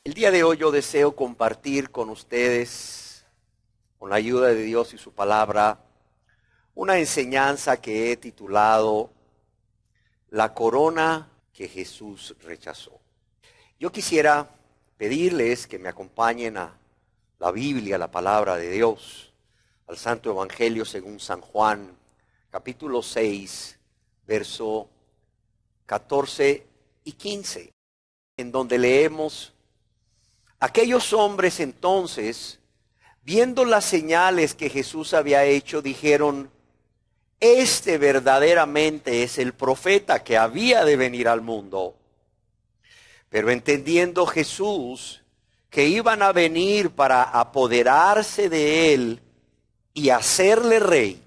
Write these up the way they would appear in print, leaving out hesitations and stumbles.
El día de hoy yo deseo compartir con ustedes, con la ayuda de Dios y su palabra, una enseñanza que he titulado La corona que Jesús rechazó. Yo quisiera pedirles que me acompañen a la Biblia, la palabra de Dios, al Santo Evangelio según San Juan, capítulo 6, verso 14 y 15, en donde leemos: aquellos hombres entonces, viendo las señales que Jesús había hecho, dijeron: este verdaderamente es el profeta que había de venir al mundo. Pero entendiendo Jesús que iban a venir para apoderarse de él y hacerle rey,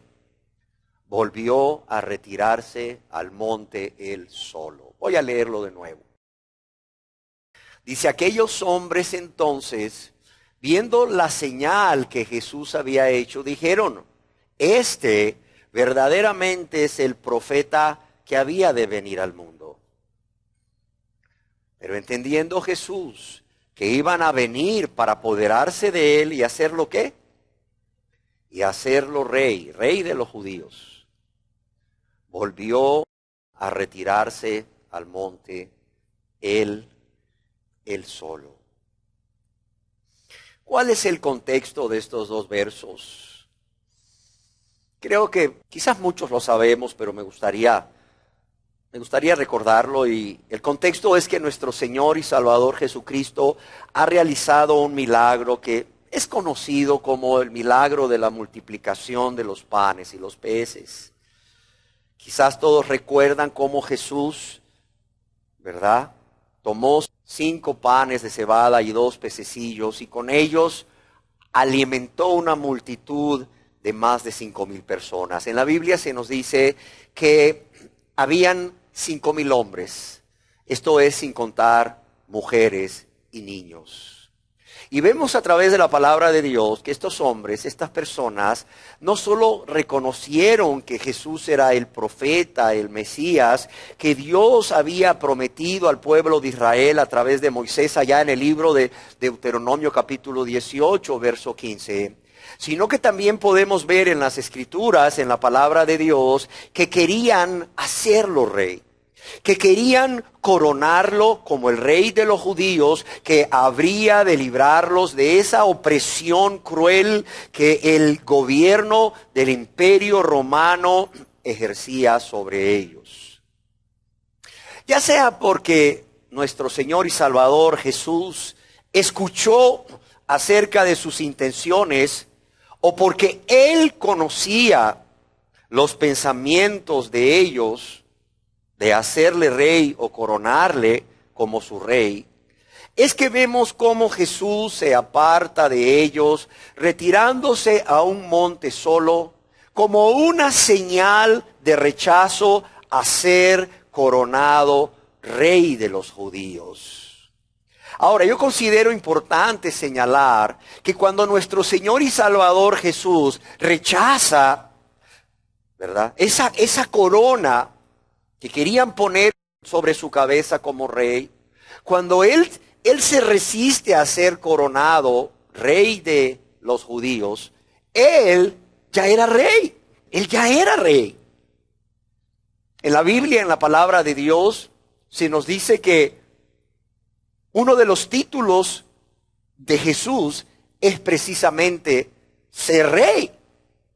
volvió a retirarse al monte él solo. Voy a leerlo de nuevo. Dice: aquellos hombres entonces, viendo la señal que Jesús había hecho, dijeron: este verdaderamente es el profeta que había de venir al mundo. Pero entendiendo Jesús que iban a venir para apoderarse de él y hacerlo ¿qué? Y hacerlo rey, rey de los judíos, volvió a retirarse al monte él solo. ¿Cuál es el contexto de estos dos versos? Creo que quizás muchos lo sabemos, pero me gustaría recordarlo. Y el contexto es que nuestro Señor y Salvador Jesucristo ha realizado un milagro que es conocido como el milagro de la multiplicación de los panes y los peces. Quizás todos recuerdan cómo Jesús, ¿verdad?, tomó 5 panes de cebada y 2 pececillos, y con ellos alimentó una multitud de más de 5,000 personas. En la Biblia se nos dice que habían 5,000 hombres, esto es sin contar mujeres y niños. Y vemos a través de la palabra de Dios que estos hombres, estas personas, no solo reconocieron que Jesús era el profeta, el Mesías, que Dios había prometido al pueblo de Israel a través de Moisés allá en el libro de Deuteronomio capítulo 18, verso 15, sino que también podemos ver en las Escrituras, en la palabra de Dios, que querían hacerlo rey, que querían coronarlo como el rey de los judíos, que habría de librarlos de esa opresión cruel que el gobierno del imperio romano ejercía sobre ellos. Ya sea porque nuestro Señor y Salvador Jesús escuchó acerca de sus intenciones, o porque Él conocía los pensamientos de ellos, de hacerle rey o coronarle como su rey, es que vemos cómo Jesús se aparta de ellos, retirándose a un monte solo, como una señal de rechazo a ser coronado rey de los judíos. Ahora, yo considero importante señalar que cuando nuestro Señor y Salvador Jesús rechaza, ¿verdad?, esa corona que querían poner sobre su cabeza como rey, cuando él se resiste a ser coronado rey de los judíos, él ya era rey, él ya era rey. En la Biblia, en la palabra de Dios, se nos dice que uno de los títulos de Jesús es precisamente ser rey.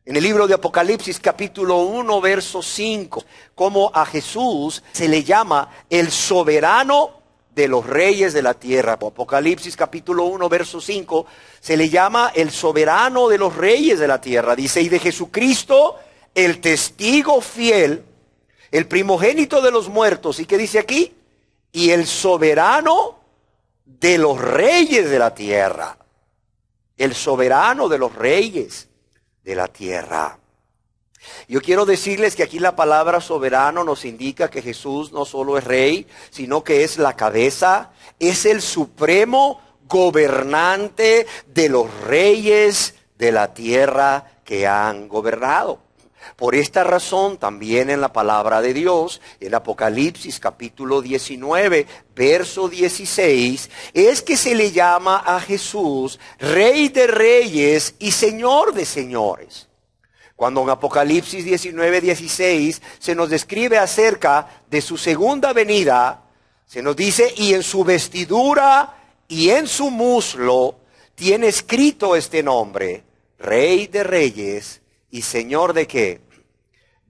En el libro de Apocalipsis capítulo 1 verso 5, como a Jesús se le llama el soberano de los reyes de la tierra. Apocalipsis capítulo 1 verso 5 se le llama el soberano de los reyes de la tierra. Dice: y de Jesucristo el testigo fiel, el primogénito de los muertos. ¿Y qué dice aquí? Y el soberano de los reyes de la tierra. El soberano de los reyes de la tierra. Yo quiero decirles que aquí la palabra soberano nos indica que Jesús no solo es rey, sino que es la cabeza, es el supremo gobernante de los reyes de la tierra que han gobernado. Por esta razón, también en la palabra de Dios, en Apocalipsis capítulo 19, verso 16, es que se le llama a Jesús Rey de Reyes y Señor de Señores. Cuando en Apocalipsis 19, 16 se nos describe acerca de su segunda venida, se nos dice, y en su vestidura y en su muslo tiene escrito este nombre, Rey de Reyes y Señor ¿de qué?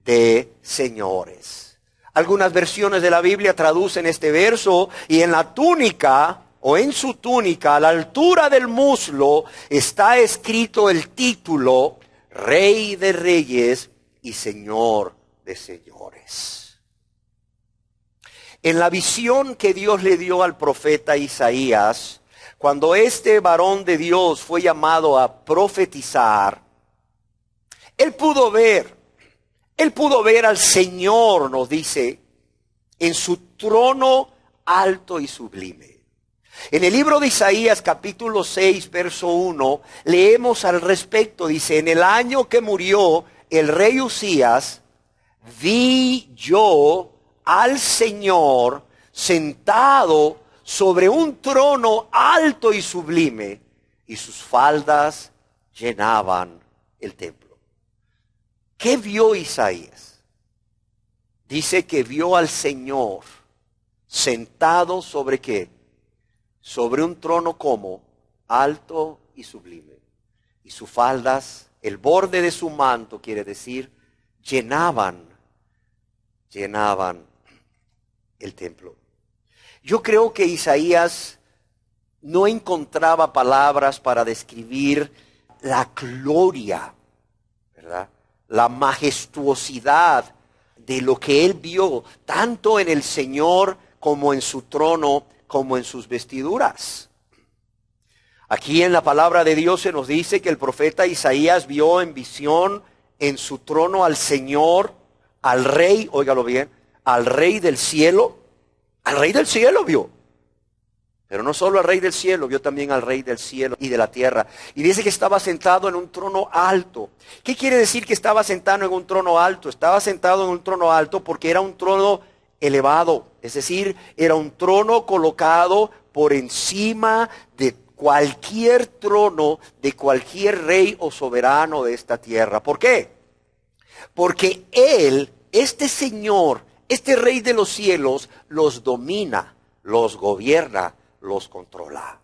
De señores. Algunas versiones de la Biblia traducen este verso y en la túnica o en su túnica a la altura del muslo está escrito el título Rey de Reyes y Señor de Señores. En la visión que Dios le dio al profeta Isaías, cuando este varón de Dios fue llamado a profetizar, él pudo ver al Señor, nos dice, en su trono alto y sublime. En el libro de Isaías capítulo 6, verso 1, leemos al respecto, dice, en el año que murió el rey Usías, vi yo al Señor sentado sobre un trono alto y sublime, y sus faldas llenaban el templo. ¿Qué vio Isaías? Dice que vio al Señor sentado sobre ¿qué? Sobre un trono como alto y sublime. Y sus faldas, el borde de su manto, quiere decir, llenaban el templo. Yo creo que Isaías no encontraba palabras para describir la gloria, ¿verdad? La majestuosidad de lo que él vio, tanto en el Señor como en su trono, como en sus vestiduras. Aquí en la palabra de Dios se nos dice que el profeta Isaías vio en visión en su trono al Señor, al Rey, óigalo bien, al Rey del cielo. Al Rey del cielo vio. Pero no solo al Rey del cielo, vio también al Rey del cielo y de la tierra. Y dice que estaba sentado en un trono alto. ¿Qué quiere decir que estaba sentado en un trono alto? Estaba sentado en un trono alto porque era un trono elevado. Es decir, era un trono colocado por encima de cualquier trono, de cualquier rey o soberano de esta tierra. ¿Por qué? Porque él, este Señor, este Rey de los cielos, los domina, los gobierna, los controla.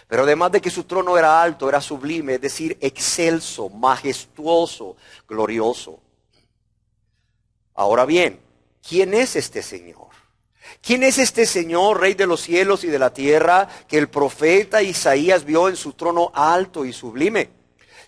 Pero además de que su trono era alto, era sublime, es decir, excelso, majestuoso, glorioso. Ahora bien, ¿quién es este Señor? ¿Quién es este Señor, Rey de los cielos y de la tierra, que el profeta Isaías vio en su trono alto y sublime?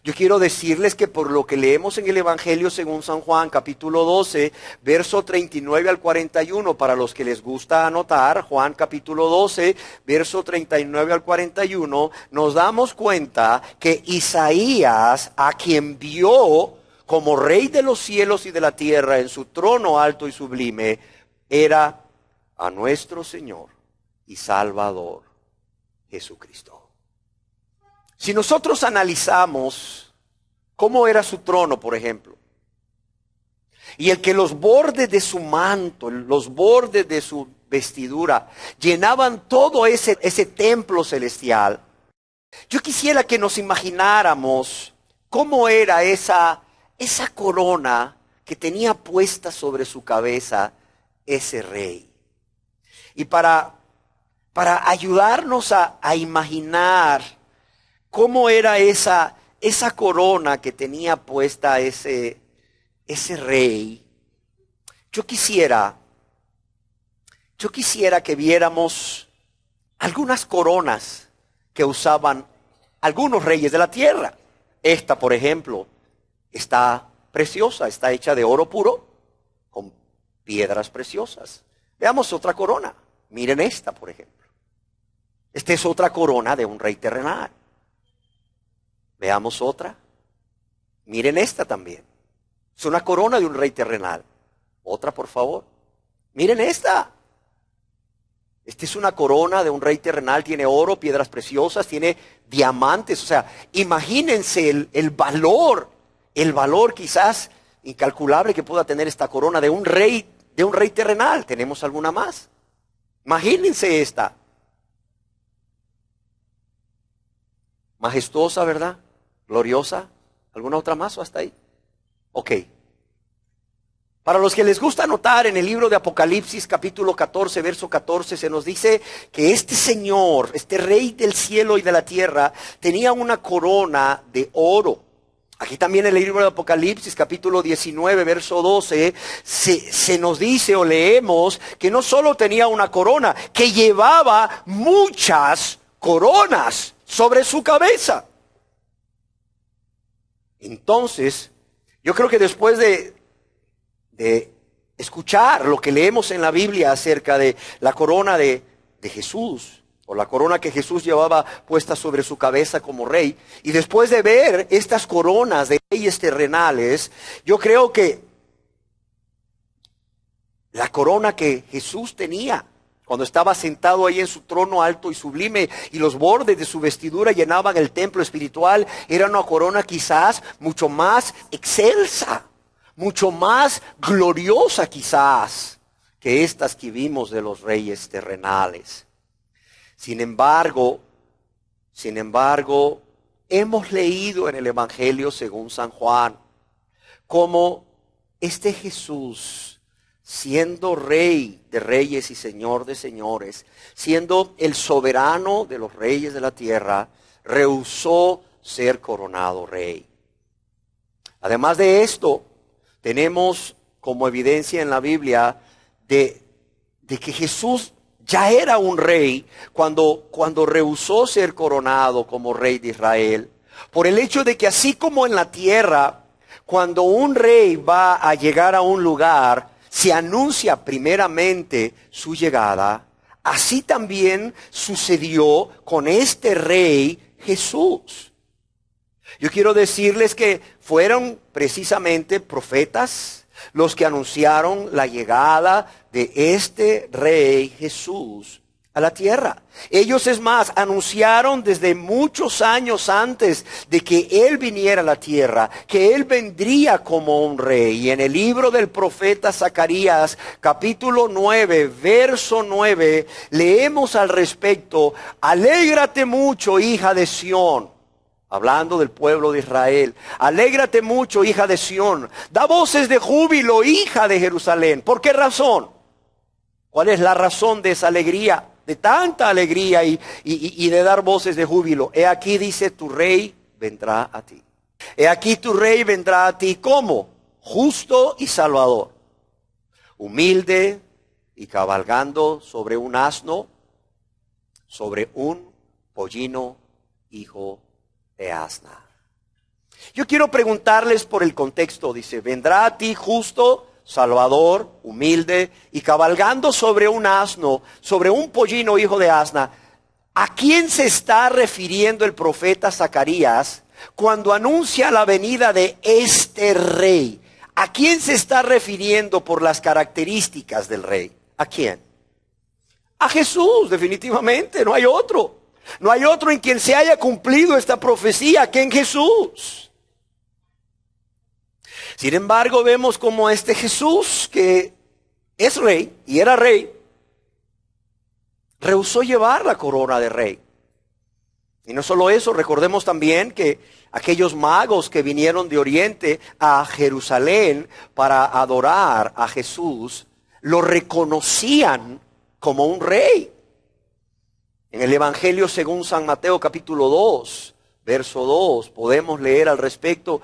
Yo quiero decirles que por lo que leemos en el Evangelio según San Juan, capítulo 12, verso 39 al 41, para los que les gusta anotar, Juan capítulo 12, verso 39 al 41, nos damos cuenta que Isaías, a quien vio como Rey de los cielos y de la tierra en su trono alto y sublime, era a nuestro Señor y Salvador Jesucristo. Si nosotros analizamos cómo era su trono, por ejemplo, y el que los bordes de su manto, los bordes de su vestidura, llenaban todo ese templo celestial, yo quisiera que nos imagináramos cómo era esa corona que tenía puesta sobre su cabeza ese rey. Y para ayudarnos a imaginar cómo era esa corona que tenía puesta ese rey, yo quisiera que viéramos algunas coronas que usaban algunos reyes de la tierra. Esta, por ejemplo, está preciosa, está hecha de oro puro con piedras preciosas. Veamos otra corona. Miren esta, por ejemplo. Esta es otra corona de un rey terrenal. Veamos otra. Miren esta también. Es una corona de un rey terrenal. Otra, por favor. Miren esta. Esta es una corona de un rey terrenal. Tiene oro, piedras preciosas, tiene diamantes. O sea, imagínense el valor quizás incalculable que pueda tener esta corona de un rey terrenal. ¿Tenemos alguna más? Imagínense esta. Majestuosa, ¿verdad? Gloriosa. ¿Alguna otra más o hasta ahí? Ok. Para los que les gusta anotar, en el libro de Apocalipsis, capítulo 14, verso 14, se nos dice que este Señor, este Rey del cielo y de la tierra, tenía una corona de oro. Aquí también en el libro de Apocalipsis, capítulo 19, verso 12, se nos dice o leemos que no solo tenía una corona, que llevaba muchas coronas sobre su cabeza. Entonces, yo creo que después de escuchar lo que leemos en la Biblia acerca de la corona de Jesús, o la corona que Jesús llevaba puesta sobre su cabeza como rey, y después de ver estas coronas de reyes terrenales, yo creo que la corona que Jesús tenía cuando estaba sentado ahí en su trono alto y sublime, y los bordes de su vestidura llenaban el templo espiritual, era una corona quizás mucho más excelsa, mucho más gloriosa quizás que estas que vimos de los reyes terrenales. Sin embargo, hemos leído en el Evangelio según San Juan cómo este Jesús, siendo Rey de reyes y Señor de señores, siendo el soberano de los reyes de la tierra, rehusó ser coronado rey. Además de esto, tenemos como evidencia en la Biblia de que Jesús ya era un rey cuando rehusó ser coronado como rey de Israel, por el hecho de que así como en la tierra, cuando un rey va a llegar a un lugar, se anuncia primeramente su llegada, así también sucedió con este rey Jesús. Yo quiero decirles que fueron precisamente profetas los que anunciaron la llegada de este rey Jesús a la tierra. Ellos, es más, anunciaron desde muchos años antes de que Él viniera a la tierra, que Él vendría como un rey. Y en el libro del profeta Zacarías, capítulo 9, verso 9, leemos al respecto: alégrate mucho, hija de Sión. Hablando del pueblo de Israel. Alégrate mucho, hija de Sión. Da voces de júbilo, hija de Jerusalén. ¿Por qué razón? ¿Cuál es la razón de esa alegría? De tanta alegría y de dar voces de júbilo. He aquí, dice, tu rey vendrá a ti. He aquí tu rey vendrá a ti. ¿Cómo? Justo y salvador. Humilde y cabalgando sobre un asno, sobre un pollino, hijo de asna. Yo quiero preguntarles por el contexto. Dice, vendrá a ti justo, salvador, humilde y cabalgando sobre un asno, sobre un pollino, hijo de asna. ¿A quién se está refiriendo el profeta Zacarías cuando anuncia la venida de este rey? ¿A quién se está refiriendo por las características del rey? ¿A quién? A Jesús, definitivamente, no hay otro. No hay otro en quien se haya cumplido esta profecía que en Jesús. Sin embargo, vemos como este Jesús, que es rey y era rey, rehusó llevar la corona de rey. Y no solo eso, recordemos también que aquellos magos que vinieron de Oriente a Jerusalén para adorar a Jesús, lo reconocían como un rey. En el Evangelio según San Mateo capítulo 2, verso 2, podemos leer al respecto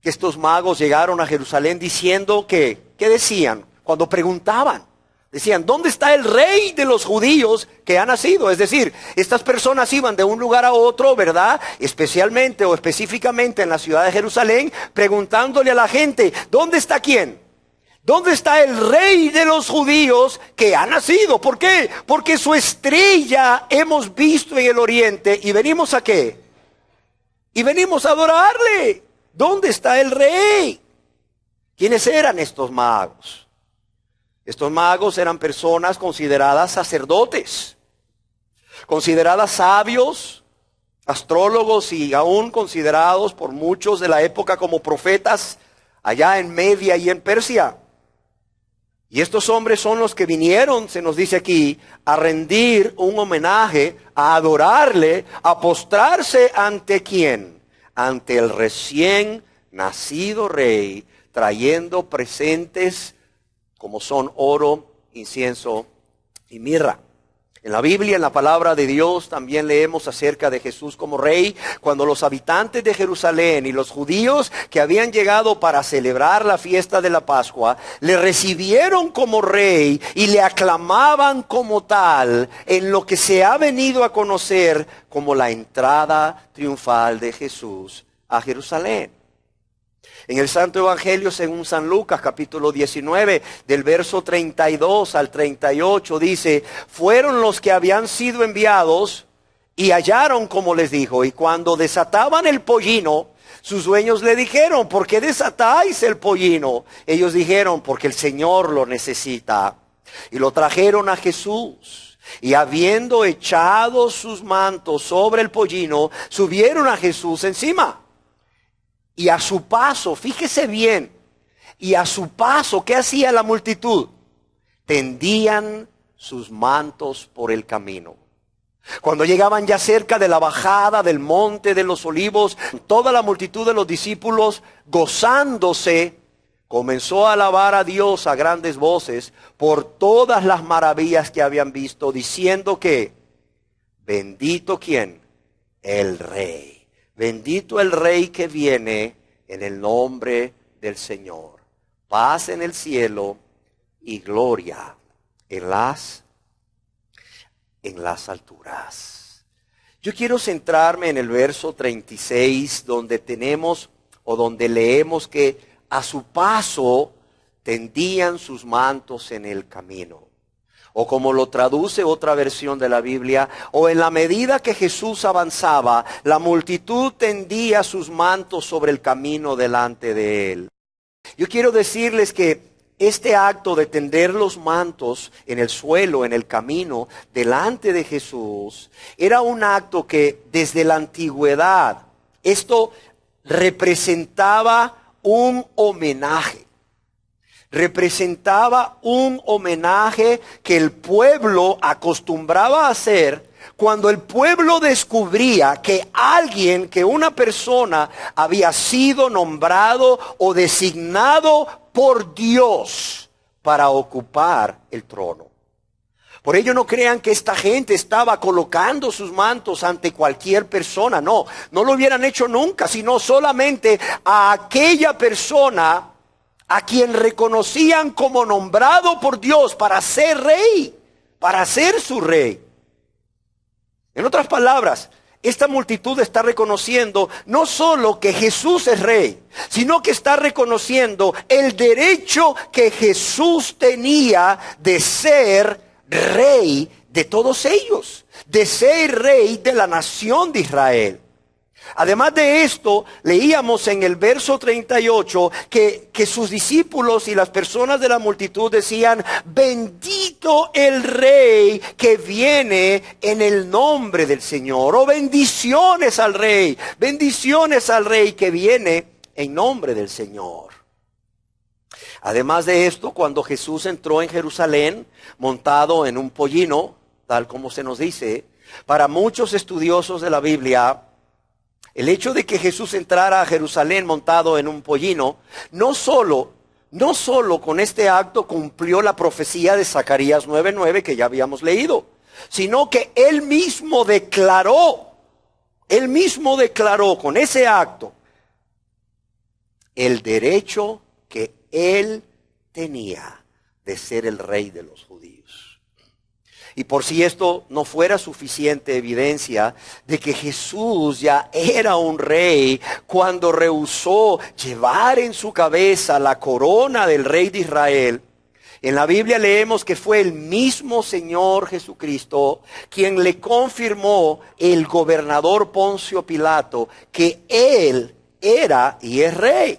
que estos magos llegaron a Jerusalén diciendo que, ¿qué decían? Cuando preguntaban, decían, ¿dónde está el rey de los judíos que ha nacido? Es decir, estas personas iban de un lugar a otro, ¿verdad? Especialmente o específicamente en la ciudad de Jerusalén, preguntándole a la gente, ¿dónde está quién? ¿Dónde está el rey de los judíos que ha nacido? ¿Por qué? Porque su estrella hemos visto en el oriente. ¿Y venimos a qué? Y venimos a adorarle. ¿Dónde está el rey? ¿Quiénes eran estos magos? Estos magos eran personas consideradas sacerdotes, consideradas sabios, astrólogos y aún considerados por muchos de la época como profetas allá en Media y en Persia. Y estos hombres son los que vinieron, se nos dice aquí, a rendir un homenaje, a adorarle, a postrarse ante ¿quién? Ante el recién nacido rey, trayendo presentes como son oro, incienso y mirra. En la Biblia, en la palabra de Dios, también leemos acerca de Jesús como rey, cuando los habitantes de Jerusalén y los judíos que habían llegado para celebrar la fiesta de la Pascua, le recibieron como rey y le aclamaban como tal, en lo que se ha venido a conocer como la entrada triunfal de Jesús a Jerusalén. En el Santo Evangelio según San Lucas, capítulo 19, del verso 32 al 38, dice: fueron los que habían sido enviados y hallaron como les dijo. Y cuando desataban el pollino, sus dueños le dijeron: ¿por qué desatáis el pollino? Ellos dijeron: porque el Señor lo necesita. Y lo trajeron a Jesús. Y habiendo echado sus mantos sobre el pollino, subieron a Jesús encima. Y a su paso, fíjese bien, y a su paso, ¿qué hacía la multitud? Tendían sus mantos por el camino. Cuando llegaban ya cerca de la bajada del monte de los olivos, toda la multitud de los discípulos, gozándose, comenzó a alabar a Dios a grandes voces por todas las maravillas que habían visto, diciendo que, bendito ¿quién? El Rey. Bendito el Rey que viene en el nombre del Señor. Paz en el cielo y gloria en las alturas. Yo quiero centrarme en el verso 36, donde tenemos o donde leemos que a su paso tendían sus mantos en el camino. O como lo traduce otra versión de la Biblia, o en la medida que Jesús avanzaba, la multitud tendía sus mantos sobre el camino delante de él. Yo quiero decirles que este acto de tender los mantos en el suelo, en el camino, delante de Jesús, era un acto que desde la antigüedad, esto representaba un homenaje. Representaba un homenaje que el pueblo acostumbraba a hacer cuando el pueblo descubría que alguien, que una persona había sido nombrado o designado por Dios para ocupar el trono. Por ello no crean que esta gente estaba colocando sus mantos ante cualquier persona. No lo hubieran hecho nunca, sino solamente a aquella persona a quien reconocían como nombrado por Dios para ser rey, para ser su rey. En otras palabras, esta multitud está reconociendo no solo que Jesús es rey, sino que está reconociendo el derecho que Jesús tenía de ser rey de todos ellos, de ser rey de la nación de Israel. Además de esto, leíamos en el verso 38 que sus discípulos y las personas de la multitud decían: bendito el Rey que viene en el nombre del Señor. O bendiciones al Rey que viene en nombre del Señor. Además de esto, cuando Jesús entró en Jerusalén montado en un pollino, tal como se nos dice, para muchos estudiosos de la Biblia, el hecho de que Jesús entrara a Jerusalén montado en un pollino, no solo con este acto cumplió la profecía de Zacarías 9:9 que ya habíamos leído, sino que él mismo declaró con ese acto el derecho que él tenía de ser el rey de los judíos. Y por si esto no fuera suficiente evidencia de que Jesús ya era un rey cuando rehusó llevar en su cabeza la corona del rey de Israel, en la Biblia leemos que fue el mismo Señor Jesucristo quien le confirmó el gobernador Poncio Pilato que él era y es rey.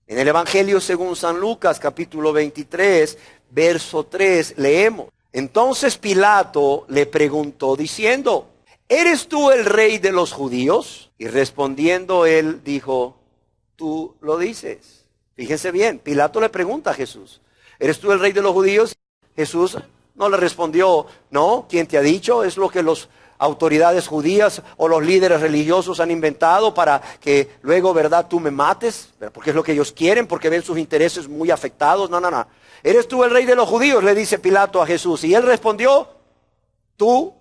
En el Evangelio según San Lucas, capítulo 23, verso 3, leemos: entonces Pilato le preguntó diciendo: ¿eres tú el rey de los judíos? Y respondiendo él dijo: tú lo dices. Fíjense bien, Pilato le pregunta a Jesús, ¿eres tú el rey de los judíos? Jesús no le respondió, no, ¿quién te ha dicho? Es lo que las autoridades judías o los líderes religiosos han inventado para que luego, ¿verdad?, tú me mates, porque es lo que ellos quieren, porque ven sus intereses muy afectados. No, no, no. ¿Eres tú el rey de los judíos?, le dice Pilato a Jesús. Y él respondió, tú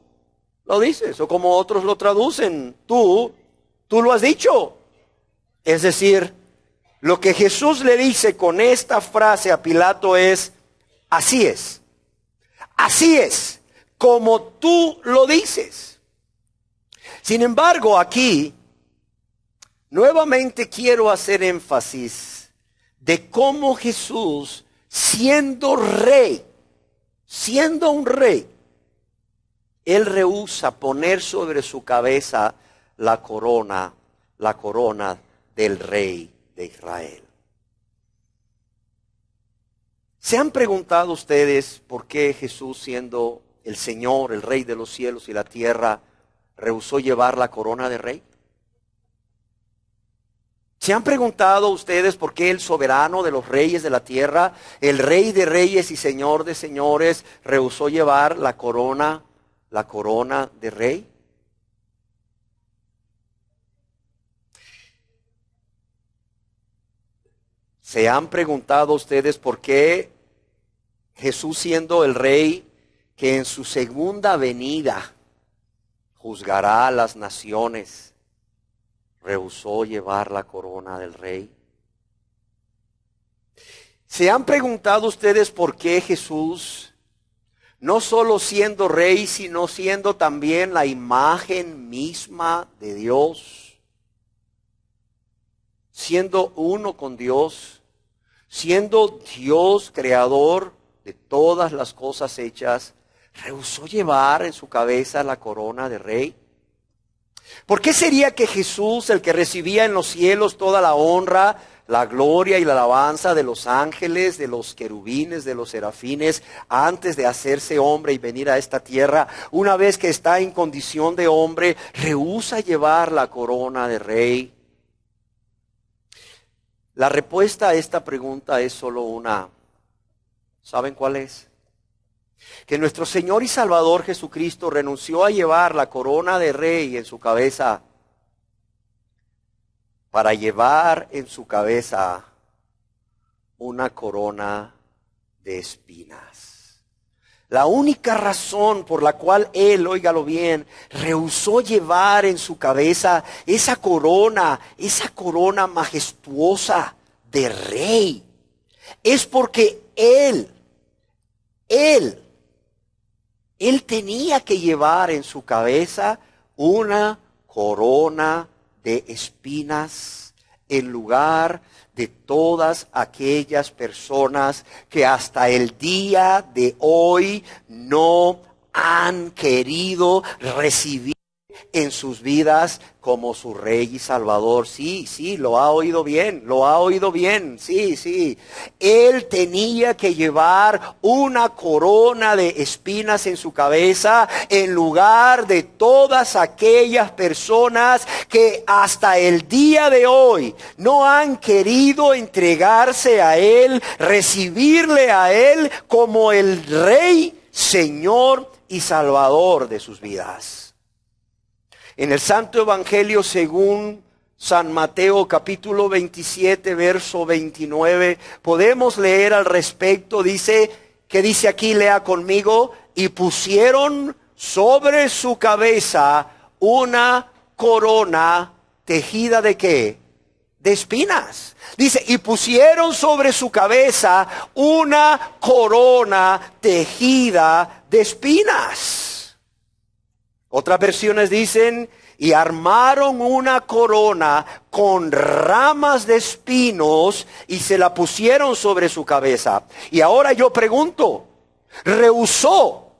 lo dices, o como otros lo traducen, tú lo has dicho. Es decir, lo que Jesús le dice con esta frase a Pilato es, así es, como tú lo dices. Sin embargo, aquí, nuevamente quiero hacer énfasis de cómo Jesús, siendo un rey, él rehúsa poner sobre su cabeza la corona del rey de Israel. ¿Se han preguntado ustedes por qué Jesús, siendo el Señor, el Rey de los cielos y la tierra, rehusó llevar la corona de rey? ¿Se han preguntado ustedes por qué el soberano de los reyes de la tierra, el Rey de reyes y Señor de señores, rehusó llevar la corona de rey? ¿Se han preguntado ustedes por qué Jesús, siendo el Rey que en su segunda venida juzgará a las naciones, rehusó llevar la corona del Rey? ¿Se han preguntado ustedes por qué Jesús, no solo siendo Rey, sino siendo también la imagen misma de Dios, siendo uno con Dios, siendo Dios creador de todas las cosas hechas, rehusó llevar en su cabeza la corona de rey? ¿Por qué sería que Jesús, el que recibía en los cielos toda la honra, la gloria y la alabanza de los ángeles, de los querubines, de los serafines, antes de hacerse hombre y venir a esta tierra, una vez que está en condición de hombre, rehúsa llevar la corona de rey? La respuesta a esta pregunta es solo una. ¿Saben cuál es? Que nuestro Señor y Salvador Jesucristo renunció a llevar la corona de rey en su cabeza para llevar en su cabeza una corona de espinas. La única razón por la cual Él, óigalo bien, rehusó llevar en su cabeza esa corona majestuosa de rey, es porque Él tenía que llevar en su cabeza una corona de espinas en lugar de todas aquellas personas que hasta el día de hoy no han querido recibir en sus vidas como su Rey y Salvador. Sí, lo ha oído bien, sí. Él tenía que llevar una corona de espinas en su cabeza en lugar de todas aquellas personas que hasta el día de hoy no han querido entregarse a Él, recibirle a Él como el Rey, Señor y Salvador de sus vidas. En el Santo Evangelio según San Mateo capítulo 27 verso 29 podemos leer al respecto. ¿Qué dice aquí? Lea conmigo. Y pusieron sobre su cabeza una corona tejida ¿de qué? De espinas. Dice, y pusieron sobre su cabeza una corona tejida de espinas. Otras versiones dicen, y armaron una corona con ramas de espinos y se la pusieron sobre su cabeza. Y ahora yo pregunto, ¿rehusó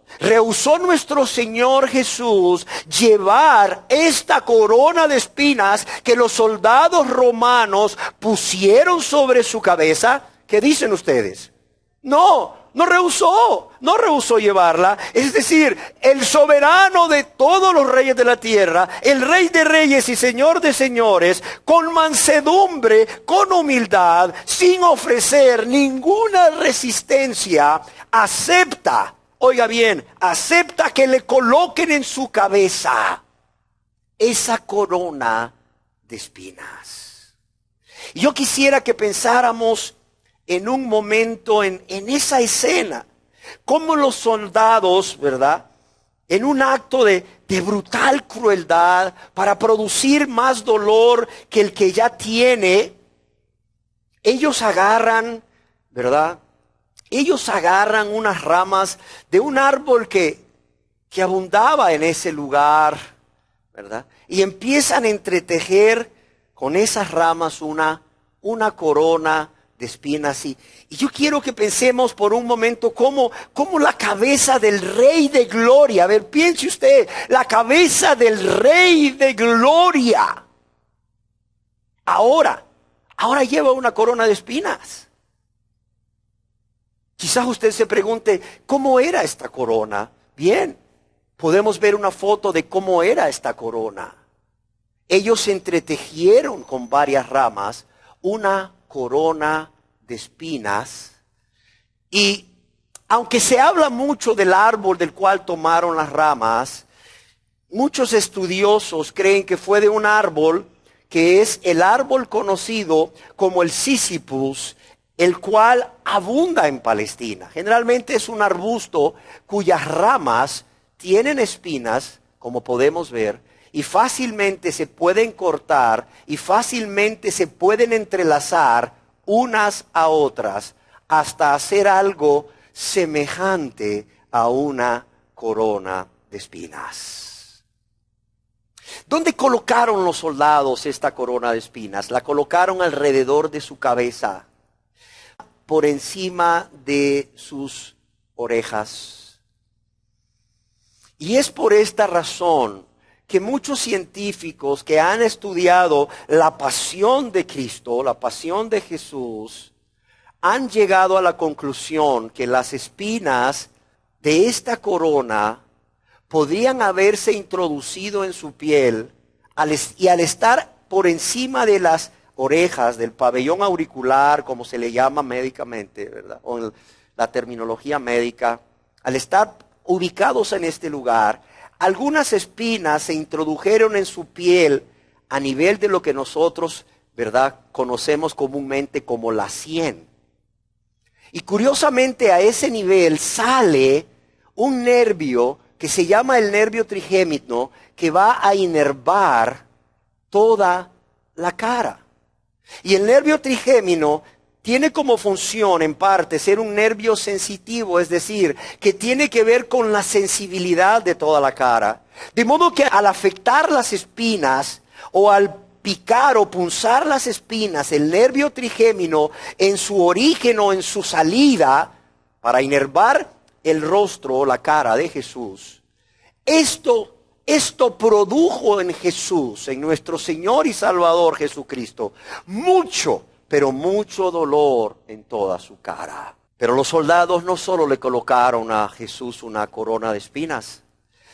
nuestro Señor Jesús llevar esta corona de espinas que los soldados romanos pusieron sobre su cabeza? ¿Qué dicen ustedes? No, no rehusó llevarla. Es decir, el soberano de todos los reyes de la tierra, el Rey de reyes y Señor de señores, con mansedumbre, con humildad, sin ofrecer ninguna resistencia, acepta, oiga bien, acepta que le coloquen en su cabeza esa corona de espinas. Y yo quisiera que pensáramos en un momento en esa escena, como los soldados, ¿verdad?, en un acto de brutal crueldad, para producir más dolor que el que ya tiene, ellos agarran, ¿verdad?, ellos agarran unas ramas de un árbol que abundaba en ese lugar, ¿verdad?, y empiezan a entretejer con esas ramas una corona de espinas. Y yo quiero que pensemos por un momento cómo la cabeza del Rey de Gloria, a ver, piense usted, la cabeza del Rey de Gloria, ahora lleva una corona de espinas. Quizás usted se pregunte, ¿cómo era esta corona? Bien, podemos ver una foto de cómo era esta corona. Ellos entretejieron con varias ramas una corona de espinas, y aunque se habla mucho del árbol del cual tomaron las ramas, muchos estudiosos creen que fue de un árbol que es el árbol conocido como el Sísifus, el cual abunda en Palestina. Generalmente es un arbusto cuyas ramas tienen espinas, como podemos ver, y fácilmente se pueden cortar y fácilmente se pueden entrelazar unas a otras hasta hacer algo semejante a una corona de espinas. ¿Dónde colocaron los soldados esta corona de espinas? La colocaron alrededor de su cabeza, por encima de sus orejas. Y es por esta razón que muchos científicos que han estudiado la pasión de Cristo, la pasión de Jesús, han llegado a la conclusión que las espinas de esta corona podrían haberse introducido en su piel y al estar por encima de las orejas, del pabellón auricular, como se le llama médicamente, ¿verdad?, o en la terminología médica, al estar ubicados en este lugar, algunas espinas se introdujeron en su piel a nivel de lo que nosotros, ¿verdad?, conocemos comúnmente como la sien. Y curiosamente a ese nivel sale un nervio que se llama el nervio trigémino, que va a inervar toda la cara. Y el nervio trigémino tiene como función, en parte, ser un nervio sensitivo, es decir, que tiene que ver con la sensibilidad de toda la cara. De modo que al afectar las espinas, o al picar o punzar las espinas, el nervio trigémino en su origen o en su salida, para inervar el rostro o la cara de Jesús, esto produjo en Jesús, en nuestro Señor y Salvador Jesucristo, mucho, pero mucho dolor en toda su cara. Pero los soldados no solo le colocaron a Jesús una corona de espinas,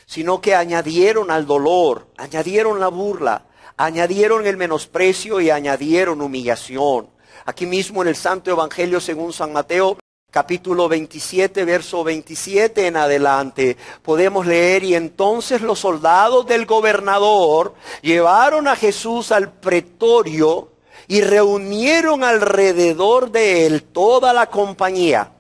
sino que añadieron al dolor, añadieron la burla, añadieron el menosprecio y añadieron humillación. Aquí mismo en el Santo Evangelio según San Mateo, capítulo 27, verso 27 en adelante, podemos leer: y entonces los soldados del gobernador llevaron a Jesús al pretorio y reunieron alrededor de él toda la compañía,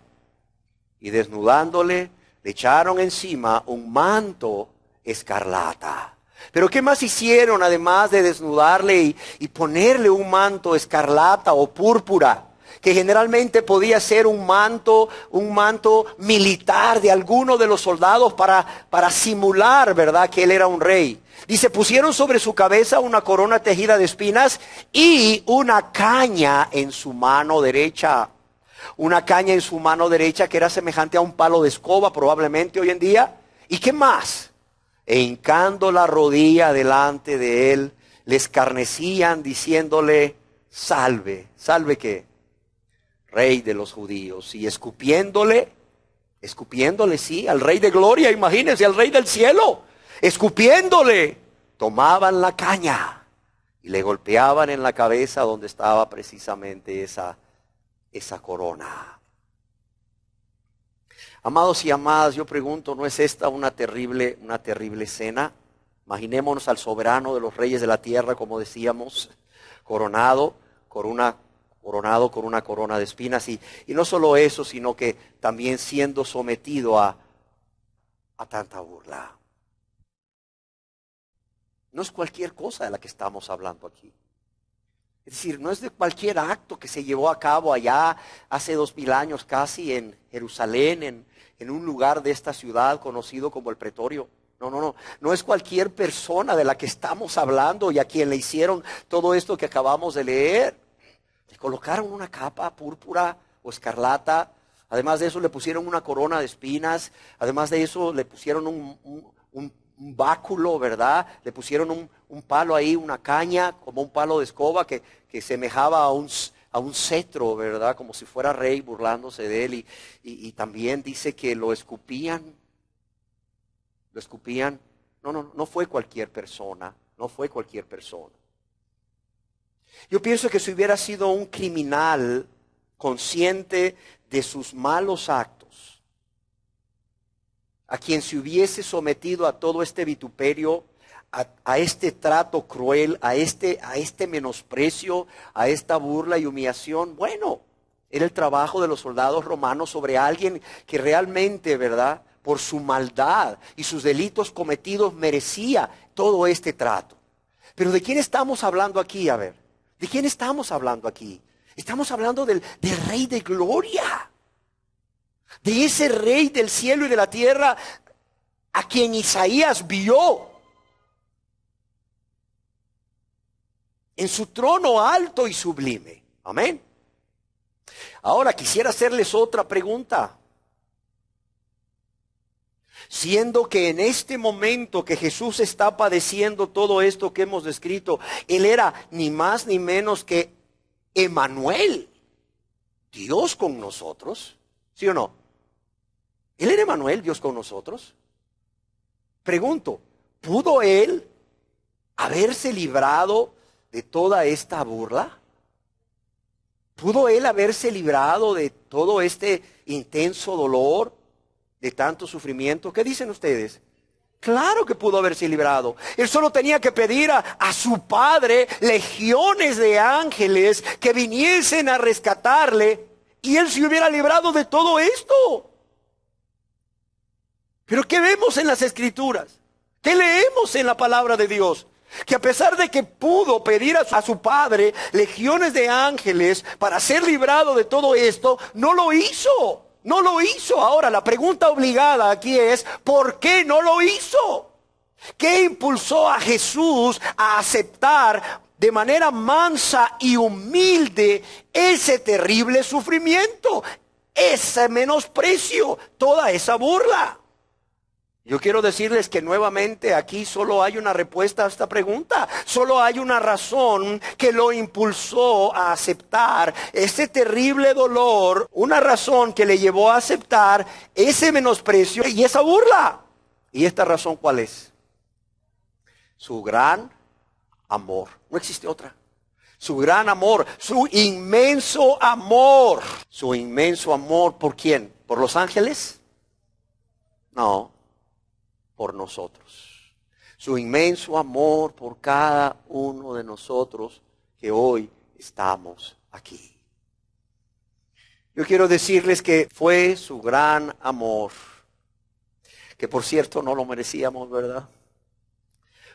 y desnudándole, le echaron encima un manto escarlata. Pero ¿qué más hicieron además de desnudarle y ponerle un manto escarlata o púrpura? Que generalmente podía ser un manto militar de alguno de los soldados para simular, ¿verdad?, que él era un rey. Dice, pusieron sobre su cabeza una corona tejida de espinas y una caña en su mano derecha. Una caña en su mano derecha que era semejante a un palo de escoba probablemente hoy en día. ¿Y qué más? E hincando la rodilla delante de él, le escarnecían diciéndole: salve, ¿salve qué? Rey de los judíos. Y escupiéndole, Escupiéndole, sí, al Rey de Gloria, imagínense, al Rey del cielo. Escupiéndole, tomaban la caña y le golpeaban en la cabeza donde estaba precisamente esa corona. Amados y amadas, yo pregunto, ¿no es esta una terrible escena? Imaginémonos al soberano de los reyes de la tierra, como decíamos, coronado con una corona de espinas. Y no solo eso, sino que también siendo sometido a tanta burla. No es cualquier cosa de la que estamos hablando aquí. Es decir, no es de cualquier acto que se llevó a cabo allá hace 2000 años casi en Jerusalén, en un lugar de esta ciudad conocido como el Pretorio. No es cualquier persona de la que estamos hablando y a quien le hicieron todo esto que acabamos de leer. Le colocaron una capa púrpura o escarlata, además de eso le pusieron una corona de espinas, además de eso le pusieron un báculo, ¿verdad? Le pusieron un palo ahí, una caña, como un palo de escoba que semejaba a un cetro, ¿verdad? Como si fuera rey, burlándose de él. Y también dice que lo escupían. Lo escupían. No fue cualquier persona. No fue cualquier persona. Yo pienso que si hubiera sido un criminal consciente de sus malos actos, a quien se hubiese sometido a todo este vituperio, a este trato cruel, a este menosprecio, a esta burla y humillación, bueno, era el trabajo de los soldados romanos sobre alguien que realmente, ¿verdad?, por su maldad y sus delitos cometidos merecía todo este trato. Pero ¿de quién estamos hablando aquí? A ver, ¿de quién estamos hablando aquí? Estamos hablando del Rey de Gloria, de ese Rey del cielo y de la tierra a quien Isaías vio en su trono alto y sublime. Amén. Ahora quisiera hacerles otra pregunta. Siendo que en este momento que Jesús está padeciendo todo esto que hemos descrito, Él era ni más ni menos que Emmanuel, Dios con nosotros. ¿Sí o no? Él era Emmanuel, Dios con nosotros. Pregunto, ¿pudo Él haberse librado de toda esta burla? ¿Pudo Él haberse librado de todo este intenso dolor, de tanto sufrimiento? ¿Qué dicen ustedes? Claro que pudo haberse librado. Él solo tenía que pedir a su Padre legiones de ángeles que viniesen a rescatarle y Él se hubiera librado de todo esto. Pero ¿qué vemos en las Escrituras? ¿Qué leemos en la palabra de Dios? Que a pesar de que pudo pedir a su Padre legiones de ángeles para ser librado de todo esto, no lo hizo. No lo hizo. Ahora, la pregunta obligada aquí es, ¿por qué no lo hizo? ¿Qué impulsó a Jesús a aceptar de manera mansa y humilde ese terrible sufrimiento, ese menosprecio, toda esa burla? Yo quiero decirles que nuevamente aquí solo hay una respuesta a esta pregunta. Solo hay una razón que lo impulsó a aceptar ese terrible dolor. Una razón que le llevó a aceptar ese menosprecio y esa burla. ¿Y esta razón cuál es? Su gran amor. No existe otra. Su gran amor, su inmenso amor. Su inmenso amor, ¿por quién? ¿Por los ángeles? No. Por nosotros. Su inmenso amor por cada uno de nosotros que hoy estamos aquí. Yo quiero decirles que fue su gran amor, que por cierto no lo merecíamos, ¿verdad?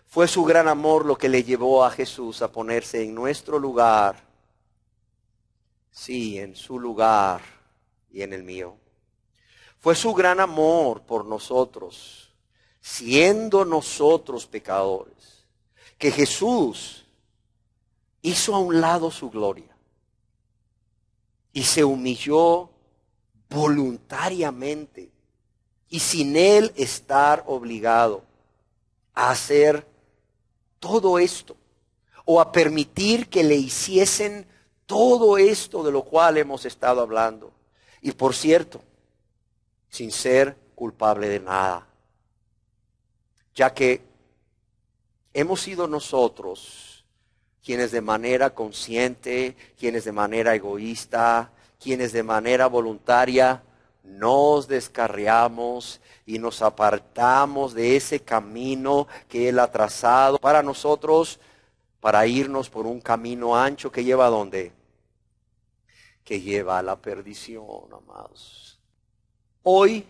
Fue su gran amor lo que le llevó a Jesús a ponerse en nuestro lugar, sí, en su lugar y en el mío. Fue su gran amor por nosotros, siendo nosotros pecadores, que Jesús hizo a un lado su gloria y se humilló voluntariamente y sin Él estar obligado a hacer todo esto o a permitir que le hiciesen todo esto de lo cual hemos estado hablando. Y por cierto, sin ser culpable de nada, ya que hemos sido nosotros quienes de manera consciente, quienes de manera egoísta, quienes de manera voluntaria nos descarriamos y nos apartamos de ese camino que Él ha trazado para nosotros, para irnos por un camino ancho que lleva ¿a dónde? Que lleva a la perdición, amados. Hoy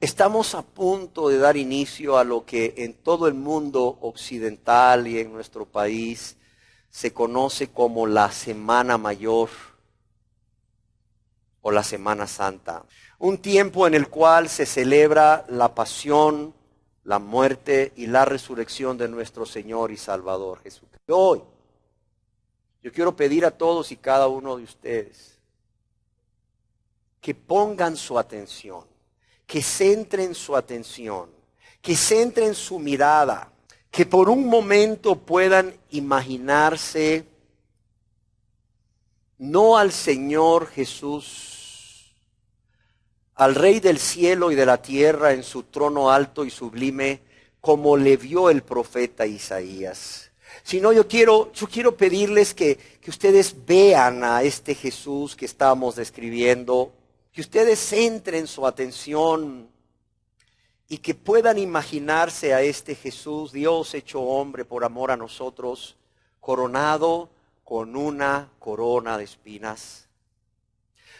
estamos a punto de dar inicio a lo que en todo el mundo occidental y en nuestro país se conoce como la Semana Mayor o la Semana Santa. Un tiempo en el cual se celebra la pasión, la muerte y la resurrección de nuestro Señor y Salvador Jesucristo. Hoy, yo quiero pedir a todos y cada uno de ustedes que pongan su atención, que centren su atención, que centren su mirada, que por un momento puedan imaginarse no al Señor Jesús, al Rey del cielo y de la tierra en su trono alto y sublime, como le vio el profeta Isaías. Sino yo quiero pedirles que ustedes vean a este Jesús que estamos describiendo, que ustedes centren su atención y que puedan imaginarse a este Jesús, Dios hecho hombre por amor a nosotros, coronado con una corona de espinas,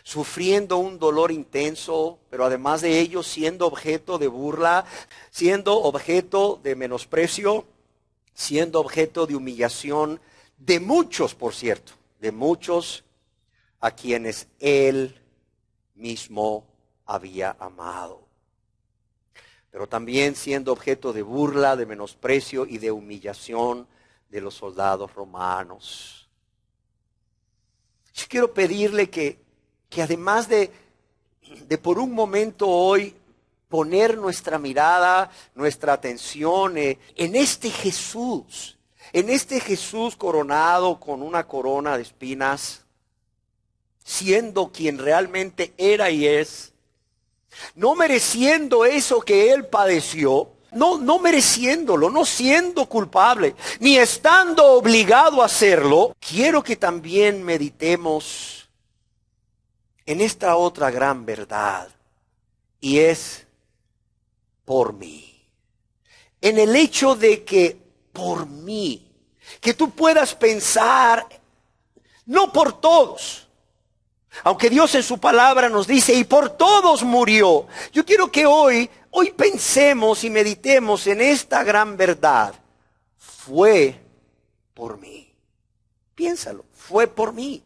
sufriendo un dolor intenso, pero además de ello siendo objeto de burla, siendo objeto de menosprecio, siendo objeto de humillación de muchos, por cierto, de muchos a quienes Él mismo había amado. Pero también siendo objeto de burla, de menosprecio y de humillación de los soldados romanos. Yo quiero pedirle que además de por un momento hoy poner nuestra mirada, nuestra atención en este Jesús coronado con una corona de espinas, siendo quien realmente era y es, no mereciendo eso que Él padeció, no mereciéndolo, no siendo culpable, ni estando obligado a hacerlo, quiero que también meditemos en esta otra gran verdad, y es por mí. En el hecho de que por mí, que tú puedas pensar, no por todos, aunque Dios en su palabra nos dice, y por todos murió. Yo quiero que hoy pensemos y meditemos en esta gran verdad. Fue por mí. Piénsalo, fue por mí.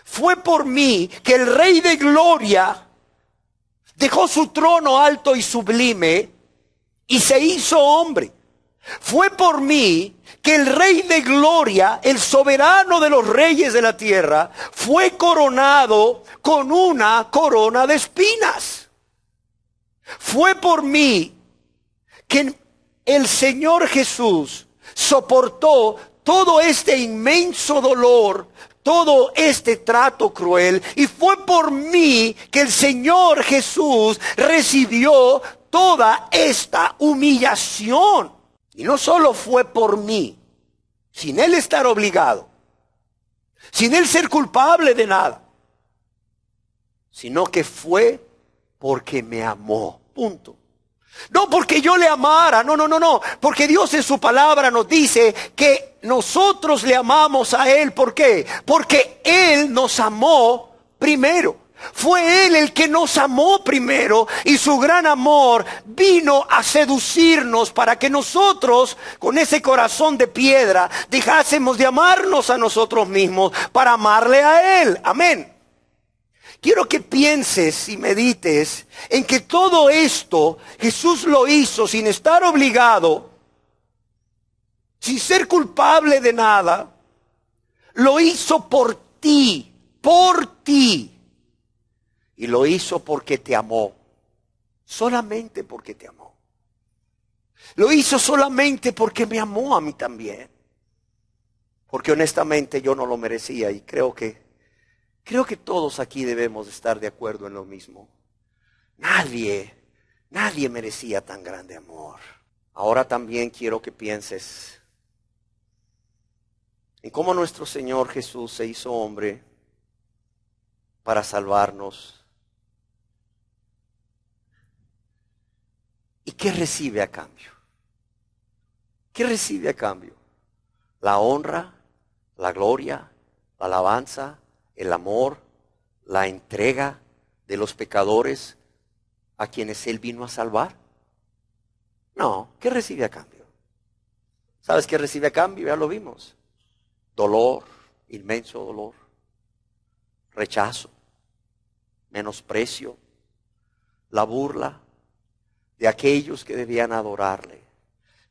Fue por mí que el Rey de Gloria dejó su trono alto y sublime y se hizo hombre. Fue por mí que el Rey de Gloria, el soberano de los reyes de la tierra, fue coronado con una corona de espinas. Fue por mí que el Señor Jesús soportó todo este inmenso dolor, todo este trato cruel, y fue por mí que el Señor Jesús recibió toda esta humillación. Y no solo fue por mí, sin Él estar obligado, sin Él ser culpable de nada, sino que fue porque me amó, punto. No porque yo le amara, no, porque Dios en su palabra nos dice que nosotros le amamos a Él. ¿Por qué? Porque Él nos amó primero. Fue Él el que nos amó primero, y su gran amor vino a seducirnos para que nosotros, con ese corazón de piedra, dejásemos de amarnos a nosotros mismos para amarle a Él. Amén. Quiero que pienses y medites en que todo esto Jesús lo hizo sin estar obligado, sin ser culpable de nada. Lo hizo por ti, y lo hizo porque te amó, solamente porque te amó. Lo hizo solamente porque me amó a mí también, porque honestamente yo no lo merecía, y creo que todos aquí debemos estar de acuerdo en lo mismo. Nadie merecía tan grande amor. Ahora también quiero que pienses en cómo nuestro Señor Jesús se hizo hombre para salvarnos. ¿Y qué recibe a cambio? ¿Qué recibe a cambio? La honra, la gloria, la alabanza, el amor, la entrega de los pecadores a quienes Él vino a salvar. No, ¿qué recibe a cambio? ¿Sabes qué recibe a cambio? Ya lo vimos. Dolor, inmenso dolor, rechazo, menosprecio, la burla de aquellos que debían adorarle,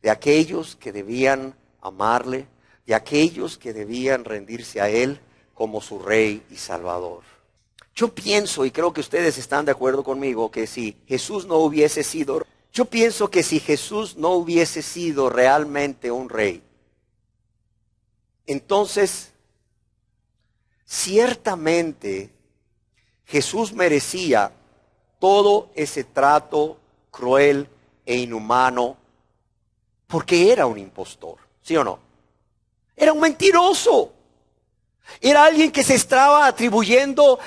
de aquellos que debían amarle, de aquellos que debían rendirse a Él como su Rey y Salvador. Yo pienso, y creo que ustedes están de acuerdo conmigo, que si Jesús no hubiese sido, yo pienso que si Jesús no hubiese sido realmente un rey, entonces ciertamente Jesús merecía todo ese trato cruel e inhumano, porque era un impostor, ¿sí o no? Era un mentiroso. Era alguien que se estaba atribuyendo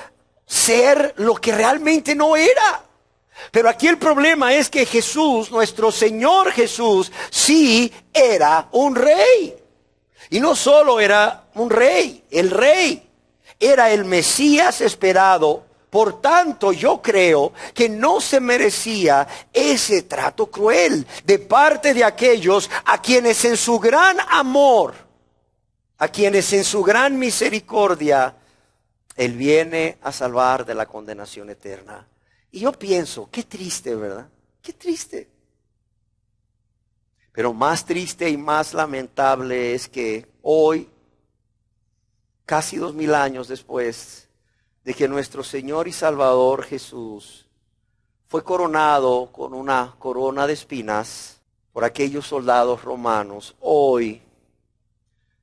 ser lo que realmente no era. Pero aquí el problema es que Jesús, nuestro Señor Jesús, sí era un rey. Y no solo era un rey, el rey era el Mesías esperado. Por tanto, yo creo que no se merecía ese trato cruel de parte de aquellos a quienes en su gran amor, a quienes en su gran misericordia, Él viene a salvar de la condenación eterna. Y yo pienso, qué triste, ¿verdad? Qué triste. Pero más triste y más lamentable es que hoy, casi 2000 años después de que nuestro Señor y Salvador Jesús fue coronado con una corona de espinas por aquellos soldados romanos, hoy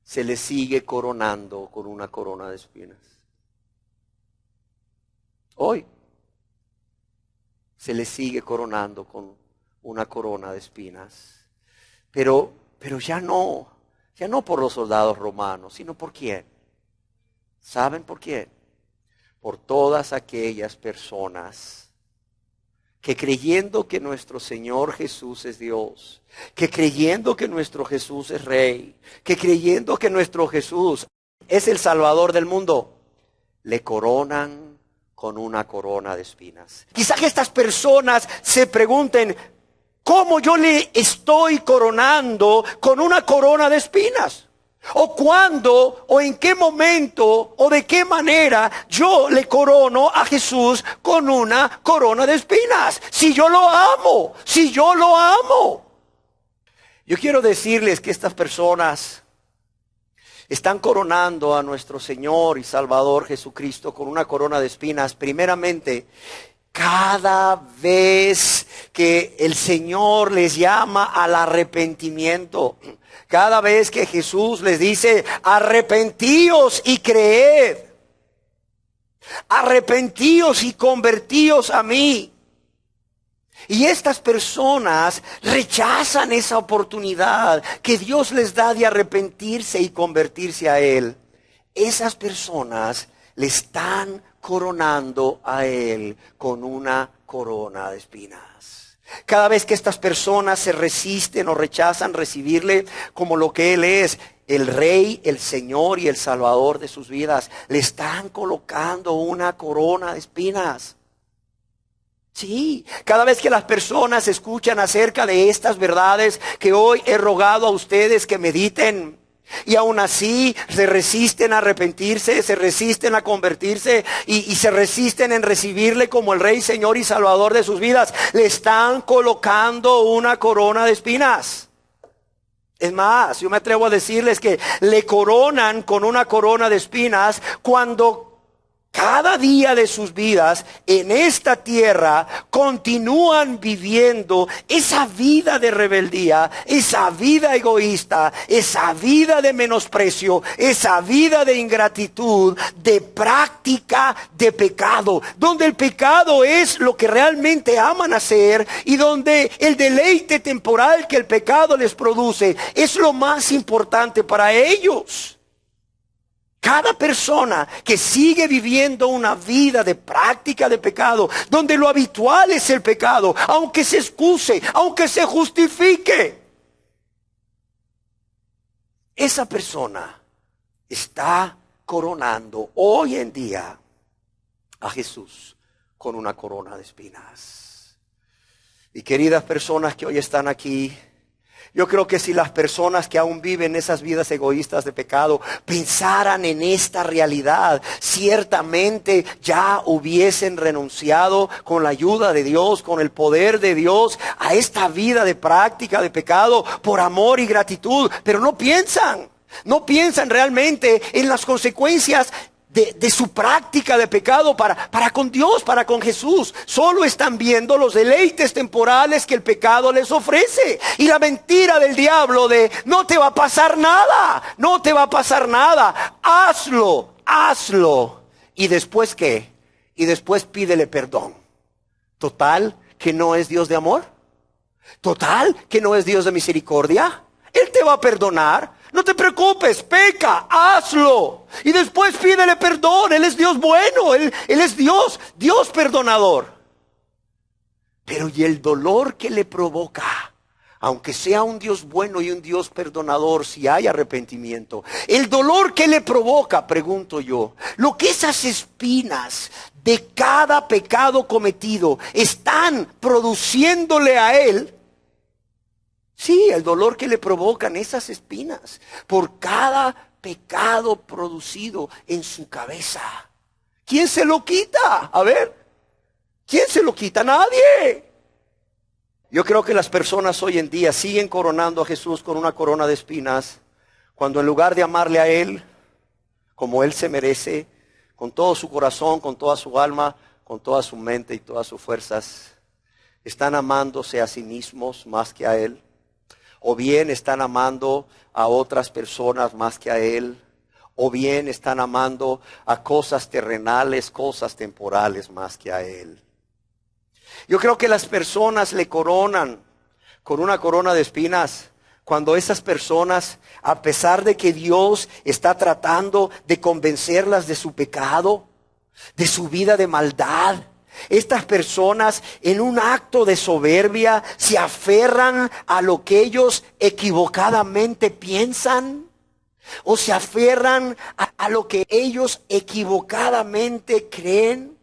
se le sigue coronando con una corona de espinas. Hoy se le sigue coronando con una corona de espinas. Pero ya no por los soldados romanos, sino por quién. ¿Saben por quién? Por todas aquellas personas que creyendo que nuestro Señor Jesús es Dios, que creyendo que nuestro Jesús es Rey, que creyendo que nuestro Jesús es el Salvador del mundo, le coronan con una corona de espinas. Quizá que estas personas se pregunten, ¿cómo yo le estoy coronando con una corona de espinas? ¿O cuándo, o en qué momento, o de qué manera yo le corono a Jesús con una corona de espinas? Si yo lo amo, si yo lo amo. Yo quiero decirles que estas personas están coronando a nuestro Señor y Salvador Jesucristo con una corona de espinas, primeramente, cada vez que el Señor les llama al arrepentimiento, cada vez que Jesús les dice, arrepentíos y creed, arrepentíos y convertíos a mí. Y estas personas rechazan esa oportunidad que Dios les da de arrepentirse y convertirse a Él. Esas personas le están coronando a Él con una corona de espinas. Cada vez que estas personas se resisten o rechazan recibirle como lo que Él es, el Rey, el Señor y el Salvador de sus vidas, le están colocando una corona de espinas. Sí, cada vez que las personas escuchan acerca de estas verdades que hoy he rogado a ustedes que mediten, y aún así se resisten a arrepentirse, se resisten a convertirse y se resisten en recibirle como el Rey, Señor y Salvador de sus vidas, le están colocando una corona de espinas. Es más, yo me atrevo a decirles que le coronan con una corona de espinas cuando cada día de sus vidas en esta tierra continúan viviendo esa vida de rebeldía, esa vida egoísta, esa vida de menosprecio, esa vida de ingratitud, de práctica de pecado, donde el pecado es lo que realmente aman hacer y donde el deleite temporal que el pecado les produce es lo más importante para ellos. Cada persona que sigue viviendo una vida de práctica de pecado, donde lo habitual es el pecado, aunque se excuse, aunque se justifique, esa persona está coronando hoy en día a Jesús con una corona de espinas. Y queridas personas que hoy están aquí, yo creo que si las personas que aún viven esas vidas egoístas de pecado pensaran en esta realidad, ciertamente ya hubiesen renunciado con la ayuda de Dios, con el poder de Dios, a esta vida de práctica de pecado por amor y gratitud. Pero no piensan realmente en las consecuencias de su práctica de pecado para con Dios, para con Jesús. Solo están viendo los deleites temporales que el pecado les ofrece. Y la mentira del diablo de no te va a pasar nada, no te va a pasar nada. Hazlo. ¿Y después qué? Y después pídele perdón. Total, que no es Dios de amor. Total, que no es Dios de misericordia. Él te va a perdonar. No te preocupes, peca, hazlo. Y después pídele perdón. Él es Dios bueno, Él es Dios perdonador. Pero ¿y el dolor que le provoca? Aunque sea un Dios bueno y un Dios perdonador, si hay arrepentimiento, el dolor que le provoca, pregunto yo, lo que esas espinas de cada pecado cometido están produciéndole a él. Sí, el dolor que le provocan esas espinas por cada pecado producido en su cabeza. ¿Quién se lo quita? A ver, ¿quién se lo quita? Nadie. Yo creo que las personas hoy en día siguen coronando a Jesús con una corona de espinas, cuando en lugar de amarle a Él como Él se merece, con todo su corazón, con toda su alma, con toda su mente y todas sus fuerzas, están amándose a sí mismos más que a Él. O bien están amando a otras personas más que a Él. O bien están amando a cosas terrenales, cosas temporales más que a Él. Yo creo que las personas le coronan con una corona de espinas cuando esas personas, a pesar de que Dios está tratando de convencerlas de su pecado, de su vida de maldad, estas personas en un acto de soberbia se aferran a lo que ellos equivocadamente piensan, o se aferran a lo que ellos equivocadamente creen,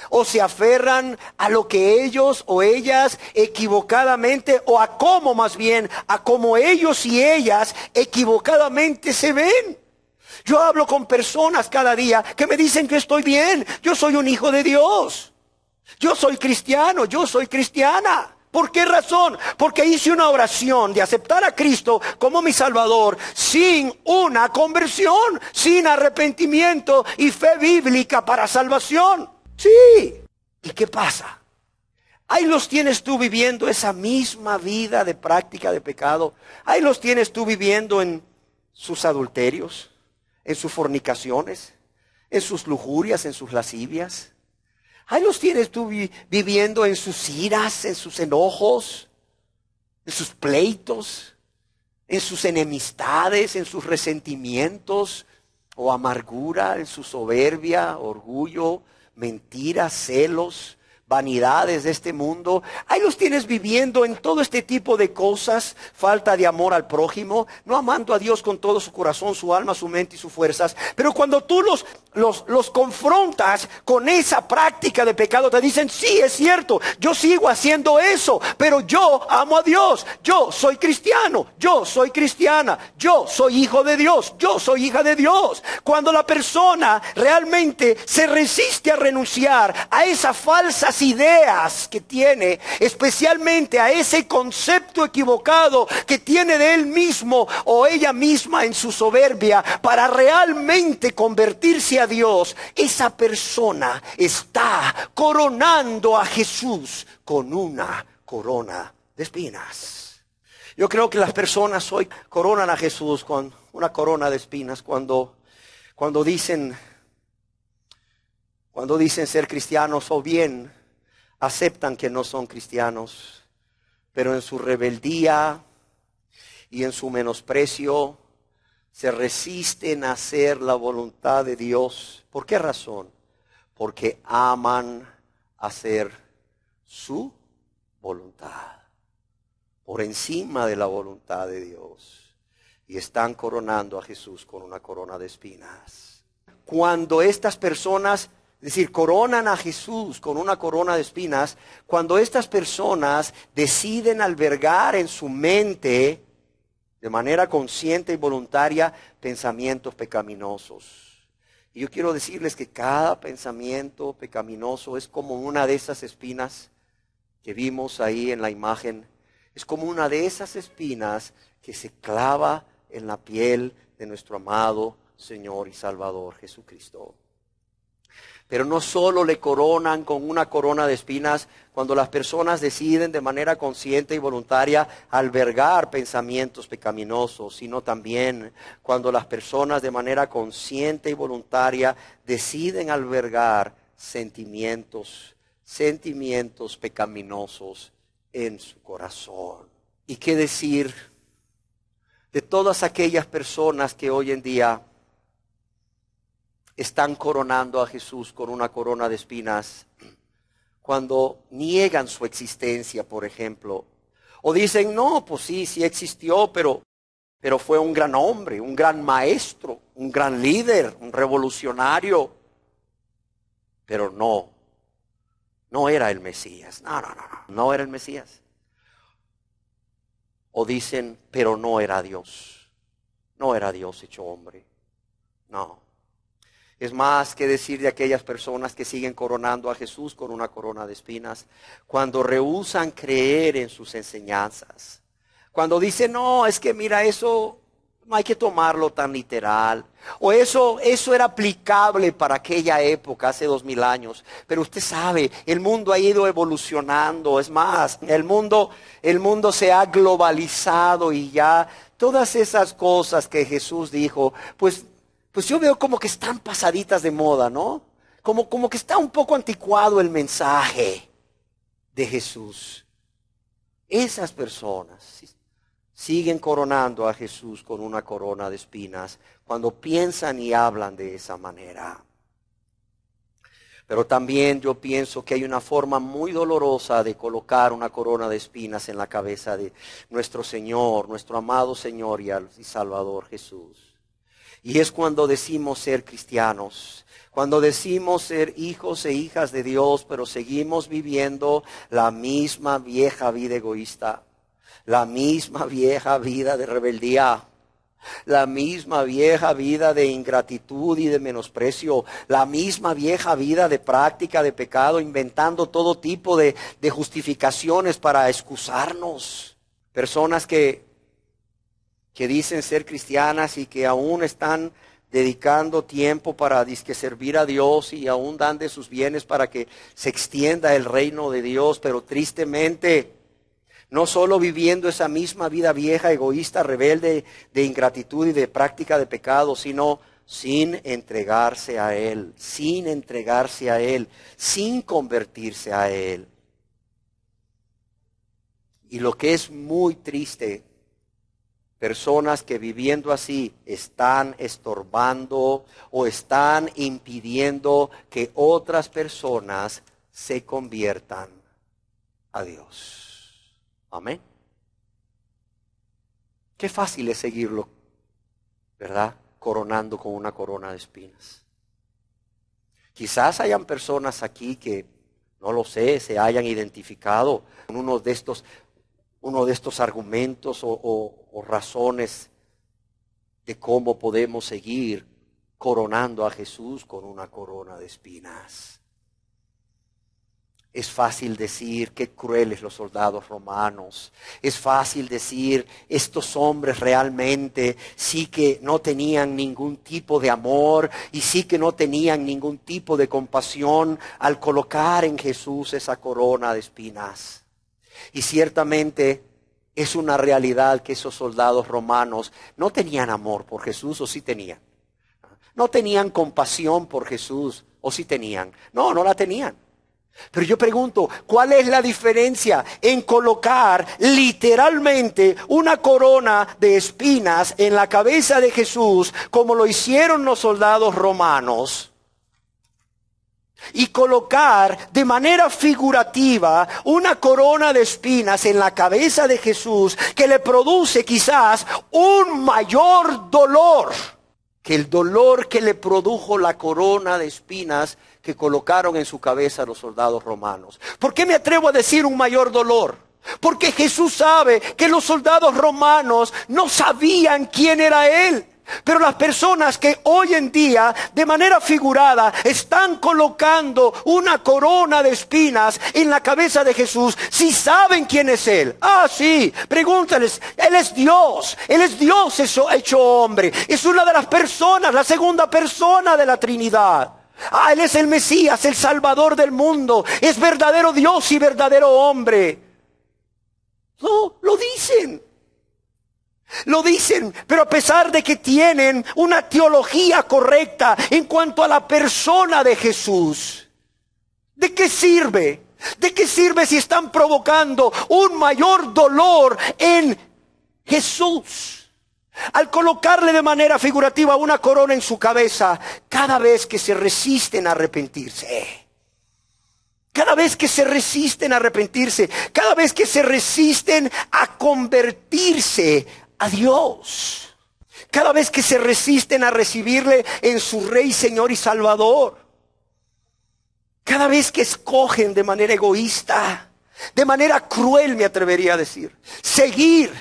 o se aferran a lo que ellos o ellas equivocadamente, o a cómo más bien, a cómo ellos y ellas equivocadamente se ven. Yo hablo con personas cada día que me dicen que estoy bien, yo soy un hijo de Dios. Yo soy cristiano, yo soy cristiana. ¿Por qué razón? Porque hice una oración de aceptar a Cristo como mi Salvador sin una conversión, sin arrepentimiento y fe bíblica para salvación. Sí. ¿Y qué pasa? Ahí los tienes tú viviendo esa misma vida de práctica de pecado. Ahí los tienes tú viviendo en sus adulterios, en sus fornicaciones, en sus lujurias, en sus lascivias. Ahí los tienes tú viviendo en sus iras, en sus enojos, en sus pleitos, en sus enemistades, en sus resentimientos o amargura, en su soberbia, orgullo, mentiras, celos, vanidades de este mundo. Ahí los tienes viviendo en todo este tipo de cosas, falta de amor al prójimo, no amando a Dios con todo su corazón, su alma, su mente y sus fuerzas. Pero cuando tú los confrontas con esa práctica de pecado, te dicen, sí, es cierto, yo sigo haciendo eso, pero yo amo a Dios, yo soy cristiano, yo soy cristiana, yo soy hijo de Dios, yo soy hija de Dios. Cuando la persona realmente se resiste a renunciar a esa falsa las ideas que tiene, especialmente a ese concepto equivocado que tiene de él mismo o ella misma en su soberbia, para realmente convertirse a Dios, esa persona está coronando a Jesús con una corona de espinas. Yo creo que las personas hoy coronan a Jesús con una corona de espinas cuando dicen ser cristianos, o bien aceptan que no son cristianos, pero en su rebeldía y en su menosprecio se resisten a hacer la voluntad de Dios. ¿Por qué razón? Porque aman hacer su voluntad por encima de la voluntad de Dios, y están coronando a Jesús con una corona de espinas. Cuando estas personas, es decir, coronan a Jesús con una corona de espinas, cuando estas personas deciden albergar en su mente, de manera consciente y voluntaria, pensamientos pecaminosos. Y yo quiero decirles que cada pensamiento pecaminoso es como una de esas espinas que vimos ahí en la imagen. Es como una de esas espinas que se clava en la piel de nuestro amado Señor y Salvador Jesucristo. Pero no solo le coronan con una corona de espinas cuando las personas deciden de manera consciente y voluntaria albergar pensamientos pecaminosos, sino también cuando las personas de manera consciente y voluntaria deciden albergar sentimientos pecaminosos en su corazón. ¿Y qué decir de todas aquellas personas que hoy en día están coronando a Jesús con una corona de espinas cuando niegan su existencia, por ejemplo? O dicen, no, pues sí existió, pero fue un gran hombre, un gran maestro, un gran líder, un revolucionario. Pero no era el Mesías. No era el Mesías. O dicen, pero no era Dios. No era Dios hecho hombre. No. Es más que decir de aquellas personas que siguen coronando a Jesús con una corona de espinas, cuando rehúsan creer en sus enseñanzas. Cuando dicen, no, es que mira, eso no hay que tomarlo tan literal. O eso era aplicable para aquella época, hace 2000 años. Pero usted sabe, el mundo ha ido evolucionando. Es más, el mundo se ha globalizado, y ya todas esas cosas que Jesús dijo, pues yo veo como que están pasaditas de moda, ¿no? Como que está un poco anticuado el mensaje de Jesús. Esas personas siguen coronando a Jesús con una corona de espinas cuando piensan y hablan de esa manera. Pero también yo pienso que hay una forma muy dolorosa de colocar una corona de espinas en la cabeza de nuestro Señor, nuestro amado Señor y Salvador Jesús. Y es cuando decimos ser cristianos, cuando decimos ser hijos e hijas de Dios, pero seguimos viviendo la misma vieja vida egoísta, la misma vieja vida de rebeldía, la misma vieja vida de ingratitud y de menosprecio, la misma vieja vida de práctica de pecado, inventando todo tipo de justificaciones para excusarnos. Personas que dicen ser cristianas y que aún están dedicando tiempo para servir a Dios, y aún dan de sus bienes para que se extienda el reino de Dios, pero tristemente no solo viviendo esa misma vida vieja, egoísta, rebelde, de ingratitud y de práctica de pecado, sino sin entregarse a Él, sin convertirse a Él. Y lo que es muy triste, personas que viviendo así están estorbando o están impidiendo que otras personas se conviertan a Dios. Amén. Qué fácil es seguirlo, ¿verdad? Coronando con una corona de espinas. Quizás hayan personas aquí que, no lo sé, se hayan identificado con uno de estos argumentos o razones de cómo podemos seguir coronando a Jesús con una corona de espinas. Es fácil decir qué crueles los soldados romanos. Es fácil decir estos hombres realmente sí que no tenían ningún tipo de amor y sí que no tenían ningún tipo de compasión al colocar en Jesús esa corona de espinas. Y ciertamente es una realidad que esos soldados romanos no tenían amor por Jesús, o sí tenían. No tenían compasión por Jesús, o sí tenían. No, no la tenían. Pero yo pregunto, ¿cuál es la diferencia en colocar literalmente una corona de espinas en la cabeza de Jesús, como lo hicieron los soldados romanos, y colocar de manera figurativa una corona de espinas en la cabeza de Jesús que le produce quizás un mayor dolor que el dolor que le produjo la corona de espinas que colocaron en su cabeza los soldados romanos? ¿Por qué me atrevo a decir un mayor dolor? Porque Jesús sabe que los soldados romanos no sabían quién era Él. Pero las personas que hoy en día, de manera figurada, están colocando una corona de espinas en la cabeza de Jesús, si saben quién es Él. Ah, sí, pregúntales, Él es Dios hecho hombre. Es una de las personas, la segunda persona de la Trinidad. Ah, Él es el Mesías, el Salvador del mundo. Es verdadero Dios y verdadero hombre. No, lo dicen. Lo dicen, pero a pesar de que tienen una teología correcta en cuanto a la persona de Jesús, ¿de qué sirve? ¿De qué sirve si están provocando un mayor dolor en Jesús? Al colocarle de manera figurativa una corona en su cabeza, cada vez que se resisten a arrepentirse. Cada vez que se resisten a arrepentirse, cada vez que se resisten a convertirse a Dios, cada vez que se resisten a recibirle en su Rey, Señor y Salvador, cada vez que escogen de manera egoísta, de manera cruel, me atrevería a decir, seguir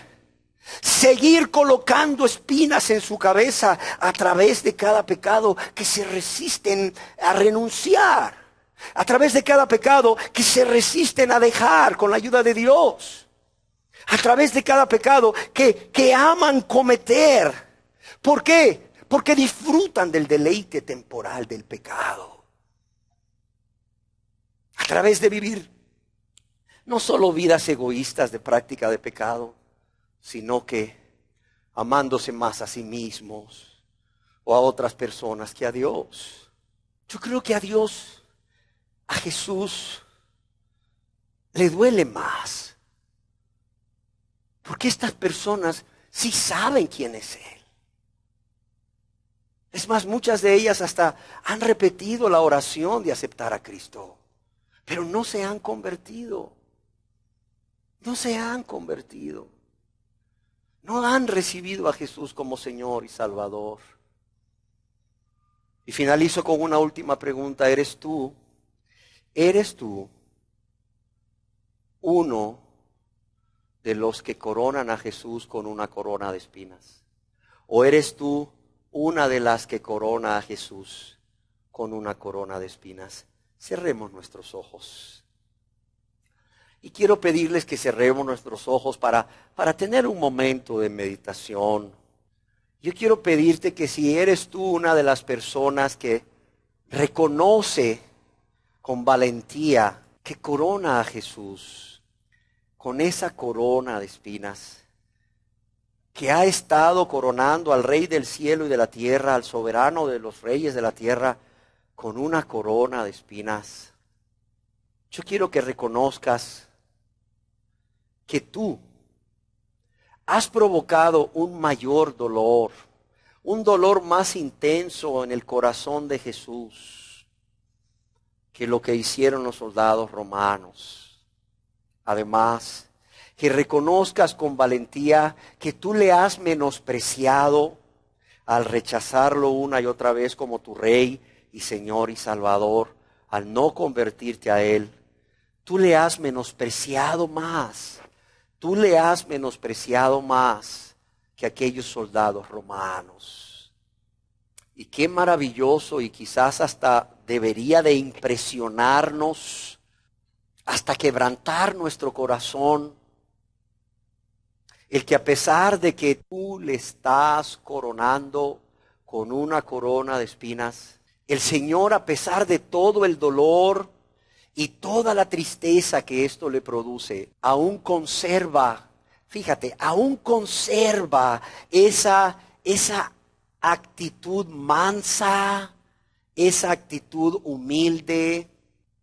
colocando espinas en su cabeza a través de cada pecado que se resisten a renunciar, a través de cada pecado que se resisten a dejar con la ayuda de Dios, a través de cada pecado que aman cometer. ¿Por qué? Porque disfrutan del deleite temporal del pecado. A través de vivir no solo vidas egoístas de práctica de pecado, sino que amándose más a sí mismos o a otras personas que a Dios. Yo creo que a Dios, a Jesús, le duele más. Porque estas personas sí saben quién es Él. Es más, muchas de ellas hasta han repetido la oración de aceptar a Cristo, pero no se han convertido. No se han convertido. No han recibido a Jesús como Señor y Salvador. Y finalizo con una última pregunta. ¿Eres tú uno de los que coronan a Jesús con una corona de espinas? ¿O eres tú una de las que corona a Jesús con una corona de espinas? Cerremos nuestros ojos. Y quiero pedirles que cerremos nuestros ojos para tener un momento de meditación. Yo quiero pedirte que si eres tú una de las personas que reconoce con valentía que corona a Jesús con esa corona de espinas, que ha estado coronando al Rey del cielo y de la tierra, al soberano de los reyes de la tierra, con una corona de espinas. Yo quiero que reconozcas que tú has provocado un mayor dolor, un dolor más intenso en el corazón de Jesús que lo que hicieron los soldados romanos. Además, que reconozcas con valentía que tú le has menospreciado al rechazarlo una y otra vez como tu Rey y Señor y Salvador, al no convertirte a Él. Tú le has menospreciado más. Tú le has menospreciado más que aquellos soldados romanos. Y qué maravilloso, y quizás hasta debería de impresionarnos hasta quebrantar nuestro corazón. El que a pesar de que tú le estás coronando con una corona de espinas, el Señor, a pesar de todo el dolor y toda la tristeza que esto le produce, aún conserva, fíjate, aún conserva esa actitud mansa, esa actitud humilde.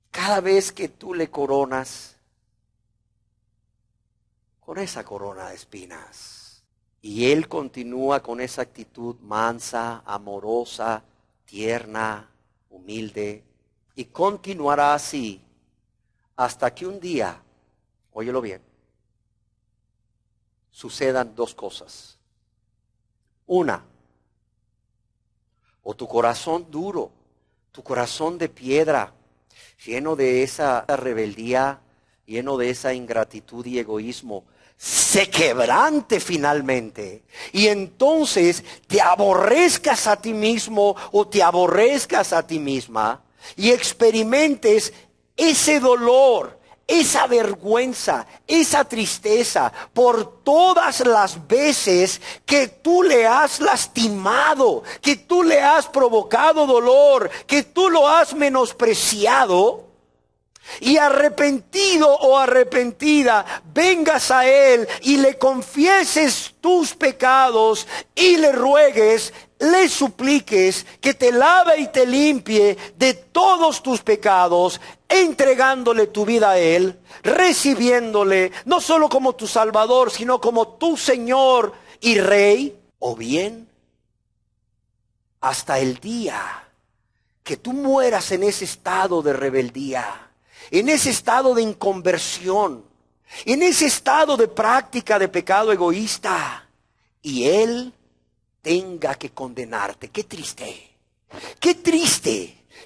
Cada vez que tú le coronas con esa corona de espinas, y Él continúa con esa actitud mansa, amorosa, tierna, humilde, y continuará así hasta que un día, óyelo bien, sucedan dos cosas. Una, o tu corazón duro, tu corazón de piedra, lleno de esa rebeldía, lleno de esa ingratitud y egoísmo, se quebrante finalmente, y entonces te aborrezcas a ti mismo o te aborrezcas a ti misma y experimentes ese dolor, esa vergüenza, esa tristeza por todas las veces que tú le has lastimado, que tú le has provocado dolor, que tú lo has menospreciado. Y arrepentido o arrepentida, vengas a Él y le confieses tus pecados y le ruegues, le supliques que te lave y te limpie de todos tus pecados, entregándole tu vida a Él, recibiéndole no solo como tu Salvador, sino como tu Señor y Rey. O bien, hasta el día que tú mueras en ese estado de rebeldía, en ese estado de inconversión, en ese estado de práctica de pecado egoísta, y Él tenga que condenarte. Qué triste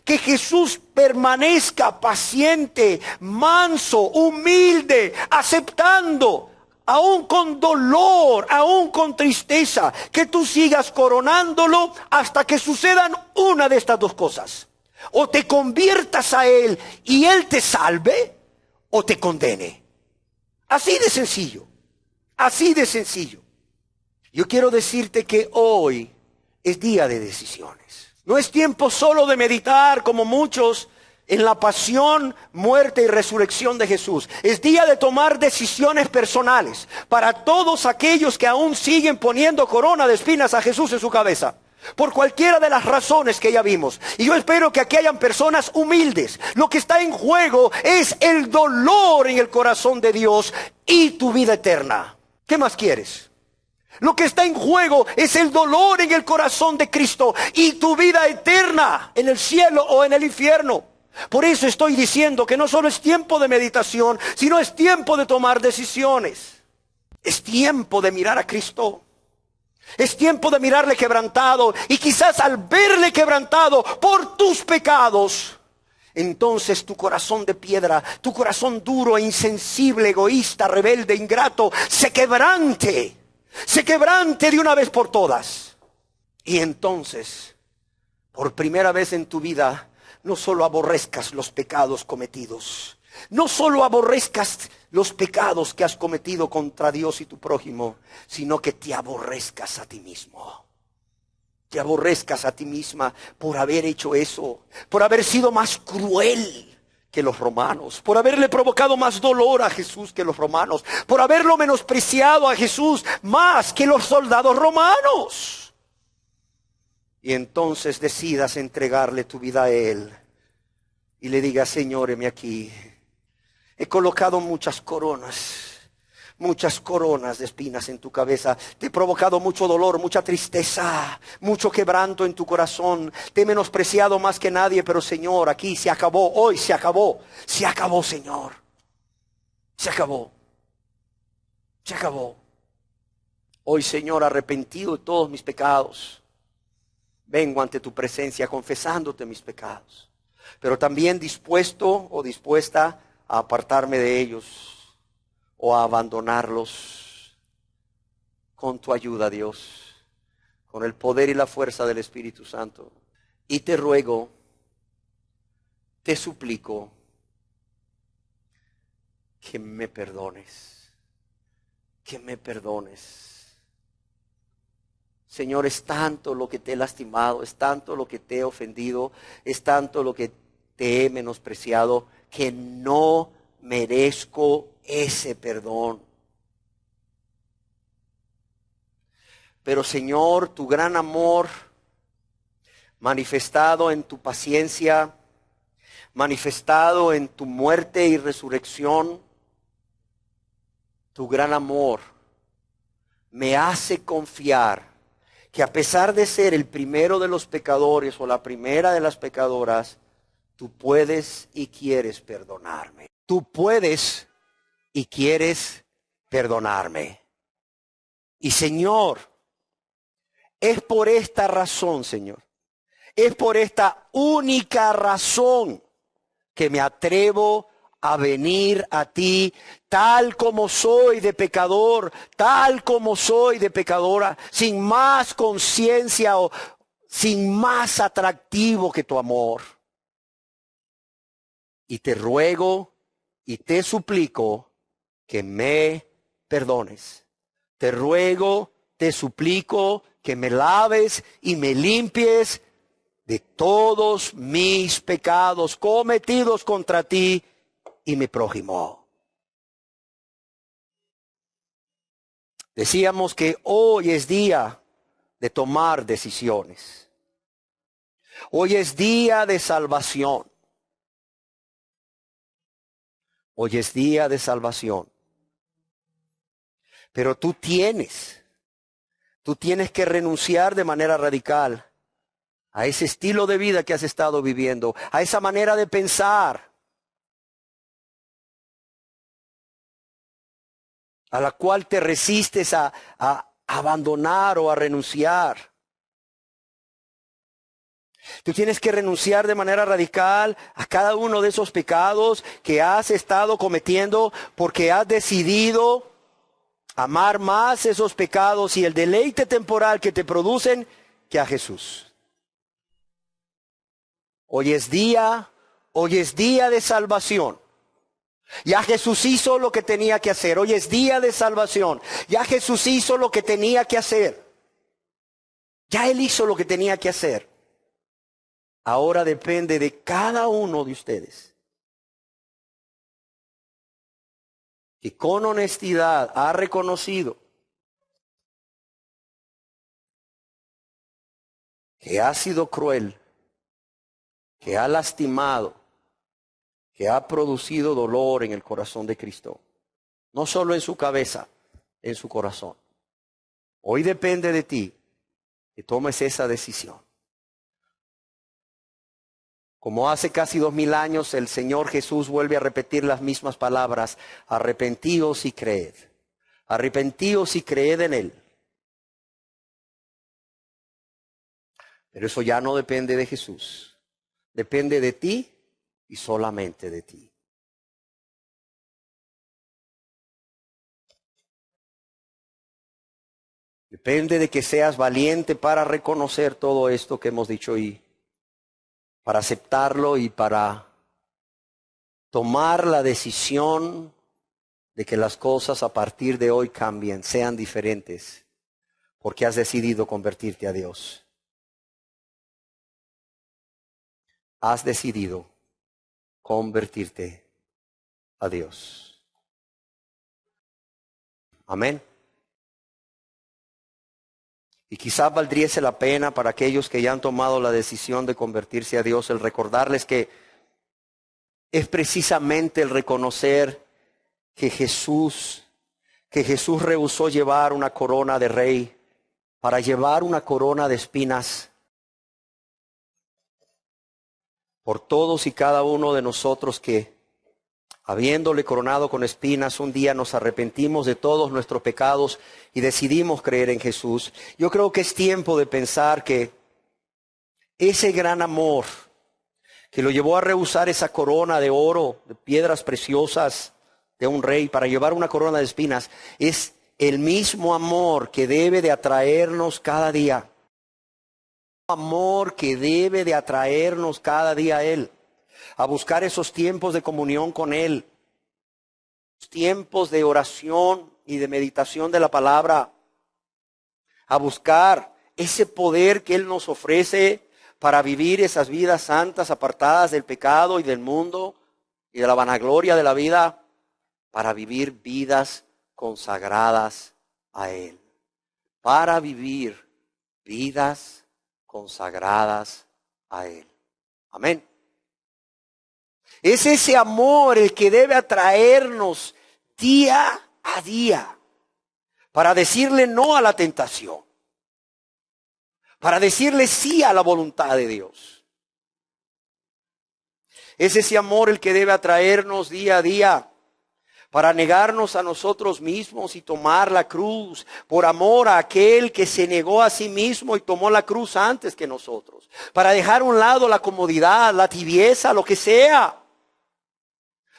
que Jesús permanezca paciente, manso, humilde, aceptando, aún con dolor, aún con tristeza, que tú sigas coronándolo hasta que sucedan una de estas dos cosas. O te conviertas a Él y Él te salve, o te condene. Así de sencillo, así de sencillo. Yo quiero decirte que hoy es día de decisiones. No es tiempo solo de meditar como muchos en la pasión, muerte y resurrección de Jesús. Es día de tomar decisiones personales para todos aquellos que aún siguen poniendo corona de espinas a Jesús en su cabeza, por cualquiera de las razones que ya vimos. Y yo espero que aquí hayan personas humildes. Lo que está en juego es el dolor en el corazón de Dios y tu vida eterna. ¿Qué más quieres? Lo que está en juego es el dolor en el corazón de Cristo y tu vida eterna en el cielo o en el infierno. Por eso estoy diciendo que no solo es tiempo de meditación, sino es tiempo de tomar decisiones. Es tiempo de mirar a Cristo. Es tiempo de mirarle quebrantado, y quizás al verle quebrantado por tus pecados, entonces tu corazón de piedra, tu corazón duro e insensible, egoísta, rebelde, ingrato, se quebrante de una vez por todas. Y entonces, por primera vez en tu vida, no solo aborrezcas los pecados cometidos, no solo aborrezcas los pecados que has cometido contra Dios y tu prójimo, sino que te aborrezcas a ti mismo. Te aborrezcas a ti misma por haber hecho eso, por haber sido más cruel que los romanos, por haberle provocado más dolor a Jesús que los romanos, por haberlo menospreciado a Jesús más que los soldados romanos. Y entonces decidas entregarle tu vida a Él y le digas: Señor, heme aquí. He colocado muchas coronas de espinas en tu cabeza. Te he provocado mucho dolor, mucha tristeza, mucho quebranto en tu corazón. Te he menospreciado más que nadie, pero Señor, aquí se acabó, hoy se acabó. Se acabó, Señor. Se acabó. Se acabó. Hoy, Señor, arrepentido de todos mis pecados, vengo ante tu presencia confesándote mis pecados, pero también dispuesto o dispuesta a apartarme de ellos o a abandonarlos con tu ayuda, Dios, con el poder y la fuerza del Espíritu Santo. Y te ruego, te suplico, que me perdones, que me perdones. Señor, es tanto lo que te he lastimado, es tanto lo que te he ofendido, es tanto lo que te he menospreciado, que no merezco ese perdón. Pero Señor, tu gran amor manifestado en tu paciencia, manifestado en tu muerte y resurrección, tu gran amor me hace confiar que a pesar de ser el primero de los pecadores o la primera de las pecadoras, tú puedes y quieres perdonarme. Tú puedes y quieres perdonarme. Y Señor, es por esta razón, Señor, es por esta única razón que me atrevo a venir a ti tal como soy de pecador, tal como soy de pecadora, sin más conciencia o sin más atractivo que tu amor. Y te ruego y te suplico que me perdones. Te ruego, te suplico que me laves y me limpies de todos mis pecados cometidos contra ti y mi prójimo. Decíamos que hoy es día de tomar decisiones. Hoy es día de salvación. Hoy es día de salvación. Pero tú tienes que renunciar de manera radical a ese estilo de vida que has estado viviendo, a esa manera de pensar, a la cual te resistes a abandonar o a renunciar. Tú tienes que renunciar de manera radical a cada uno de esos pecados que has estado cometiendo porque has decidido amar más esos pecados y el deleite temporal que te producen que a Jesús. Hoy es día de salvación. Ya Jesús hizo lo que tenía que hacer. Hoy es día de salvación. Ya Jesús hizo lo que tenía que hacer. Ya Él hizo lo que tenía que hacer. Ahora depende de cada uno de ustedes que con honestidad ha reconocido que ha sido cruel, que ha lastimado, que ha producido dolor en el corazón de Cristo. No solo en su cabeza, en su corazón. Hoy depende de ti que tomes esa decisión. Como hace casi 2000 años el Señor Jesús vuelve a repetir las mismas palabras: arrepentíos y creed. Arrepentíos y creed en Él. Pero eso ya no depende de Jesús. Depende de ti y solamente de ti. Depende de que seas valiente para reconocer todo esto que hemos dicho y para aceptarlo y para tomar la decisión de que las cosas a partir de hoy cambien, sean diferentes, porque has decidido convertirte a Dios. Has decidido convertirte a Dios. Amén. Y quizás valdriese la pena para aquellos que ya han tomado la decisión de convertirse a Dios el recordarles que es precisamente el reconocer que Jesús rehusó llevar una corona de rey para llevar una corona de espinas por todos y cada uno de nosotros que, habiéndole coronado con espinas, un día nos arrepentimos de todos nuestros pecados y decidimos creer en Jesús. Yo creo que es tiempo de pensar que ese gran amor que lo llevó a rehusar esa corona de oro, de piedras preciosas de un rey para llevar una corona de espinas, es el mismo amor que debe de atraernos cada día. Amor que debe de atraernos cada día a Él, a buscar esos tiempos de comunión con Él, tiempos de oración y de meditación de la palabra, a buscar ese poder que Él nos ofrece para vivir esas vidas santas, apartadas del pecado y del mundo y de la vanagloria de la vida, para vivir vidas consagradas a Él. Para vivir vidas consagradas a Él. Amén. Es ese amor el que debe atraernos día a día para decirle no a la tentación, para decirle sí a la voluntad de Dios. Es ese amor el que debe atraernos día a día para negarnos a nosotros mismos y tomar la cruz por amor a aquel que se negó a sí mismo y tomó la cruz antes que nosotros, para dejar a un lado la comodidad, la tibieza, lo que sea,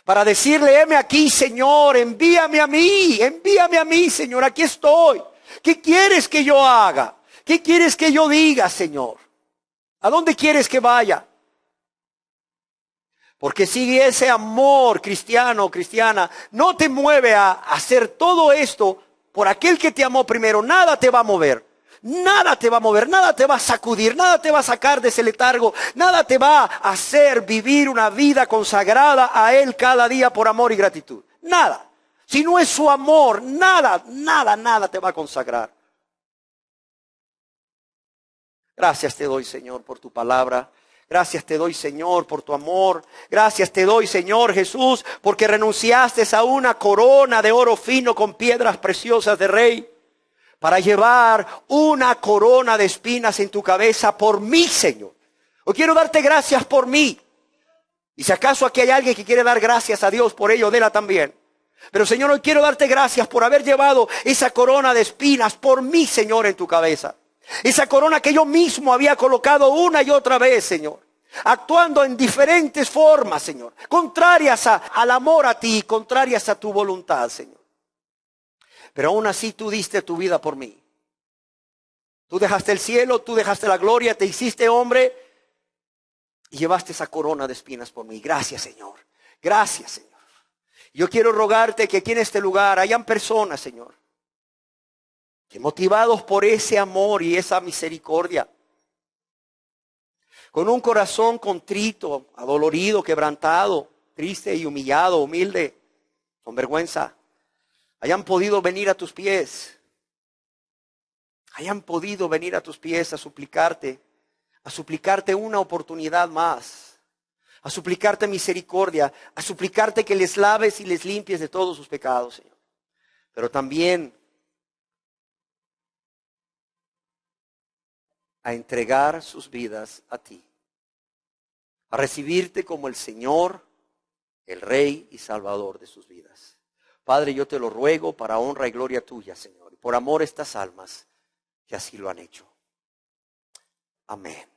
para decirle, heme aquí, Señor, envíame a mí, Señor, aquí estoy. ¿Qué quieres que yo haga? ¿Qué quieres que yo diga, Señor? ¿A dónde quieres que vaya? Porque si ese amor cristiano o cristiana no te mueve a hacer todo esto por aquel que te amó primero, nada te va a mover. Nada te va a mover, nada te va a sacudir, nada te va a sacar de ese letargo, nada te va a hacer vivir una vida consagrada a Él cada día por amor y gratitud. Nada. Si no es su amor, nada te va a consagrar. Gracias te doy, Señor, por tu palabra. Gracias te doy, Señor, por tu amor. Gracias te doy, Señor Jesús, porque renunciaste a una corona de oro fino con piedras preciosas de rey, para llevar una corona de espinas en tu cabeza por mí, Señor. Hoy quiero darte gracias por mí. Y si acaso aquí hay alguien que quiere dar gracias a Dios por ello, déla también. Pero, Señor, hoy quiero darte gracias por haber llevado esa corona de espinas por mí, Señor, en tu cabeza. Esa corona que yo mismo había colocado una y otra vez, Señor. Actuando en diferentes formas, Señor. Contrarias al amor a ti, contrarias a tu voluntad, Señor. Pero aún así tú diste tu vida por mí. Tú dejaste el cielo, tú dejaste la gloria, te hiciste hombre y llevaste esa corona de espinas por mí. Gracias, Señor. Gracias, Señor. Yo quiero rogarte que aquí en este lugar hayan personas, Señor, que motivados por ese amor y esa misericordia, con un corazón contrito, adolorido, quebrantado, triste y humillado, humilde, con vergüenza, hayan podido venir a tus pies. Hayan podido venir a tus pies a suplicarte una oportunidad más, a suplicarte misericordia, a suplicarte que les laves y les limpies de todos sus pecados, Señor. Pero también a entregar sus vidas a ti, a recibirte como el Señor, el Rey y Salvador de sus vidas. Padre, yo te lo ruego para honra y gloria tuya, Señor, y por amor a estas almas que así lo han hecho. Amén.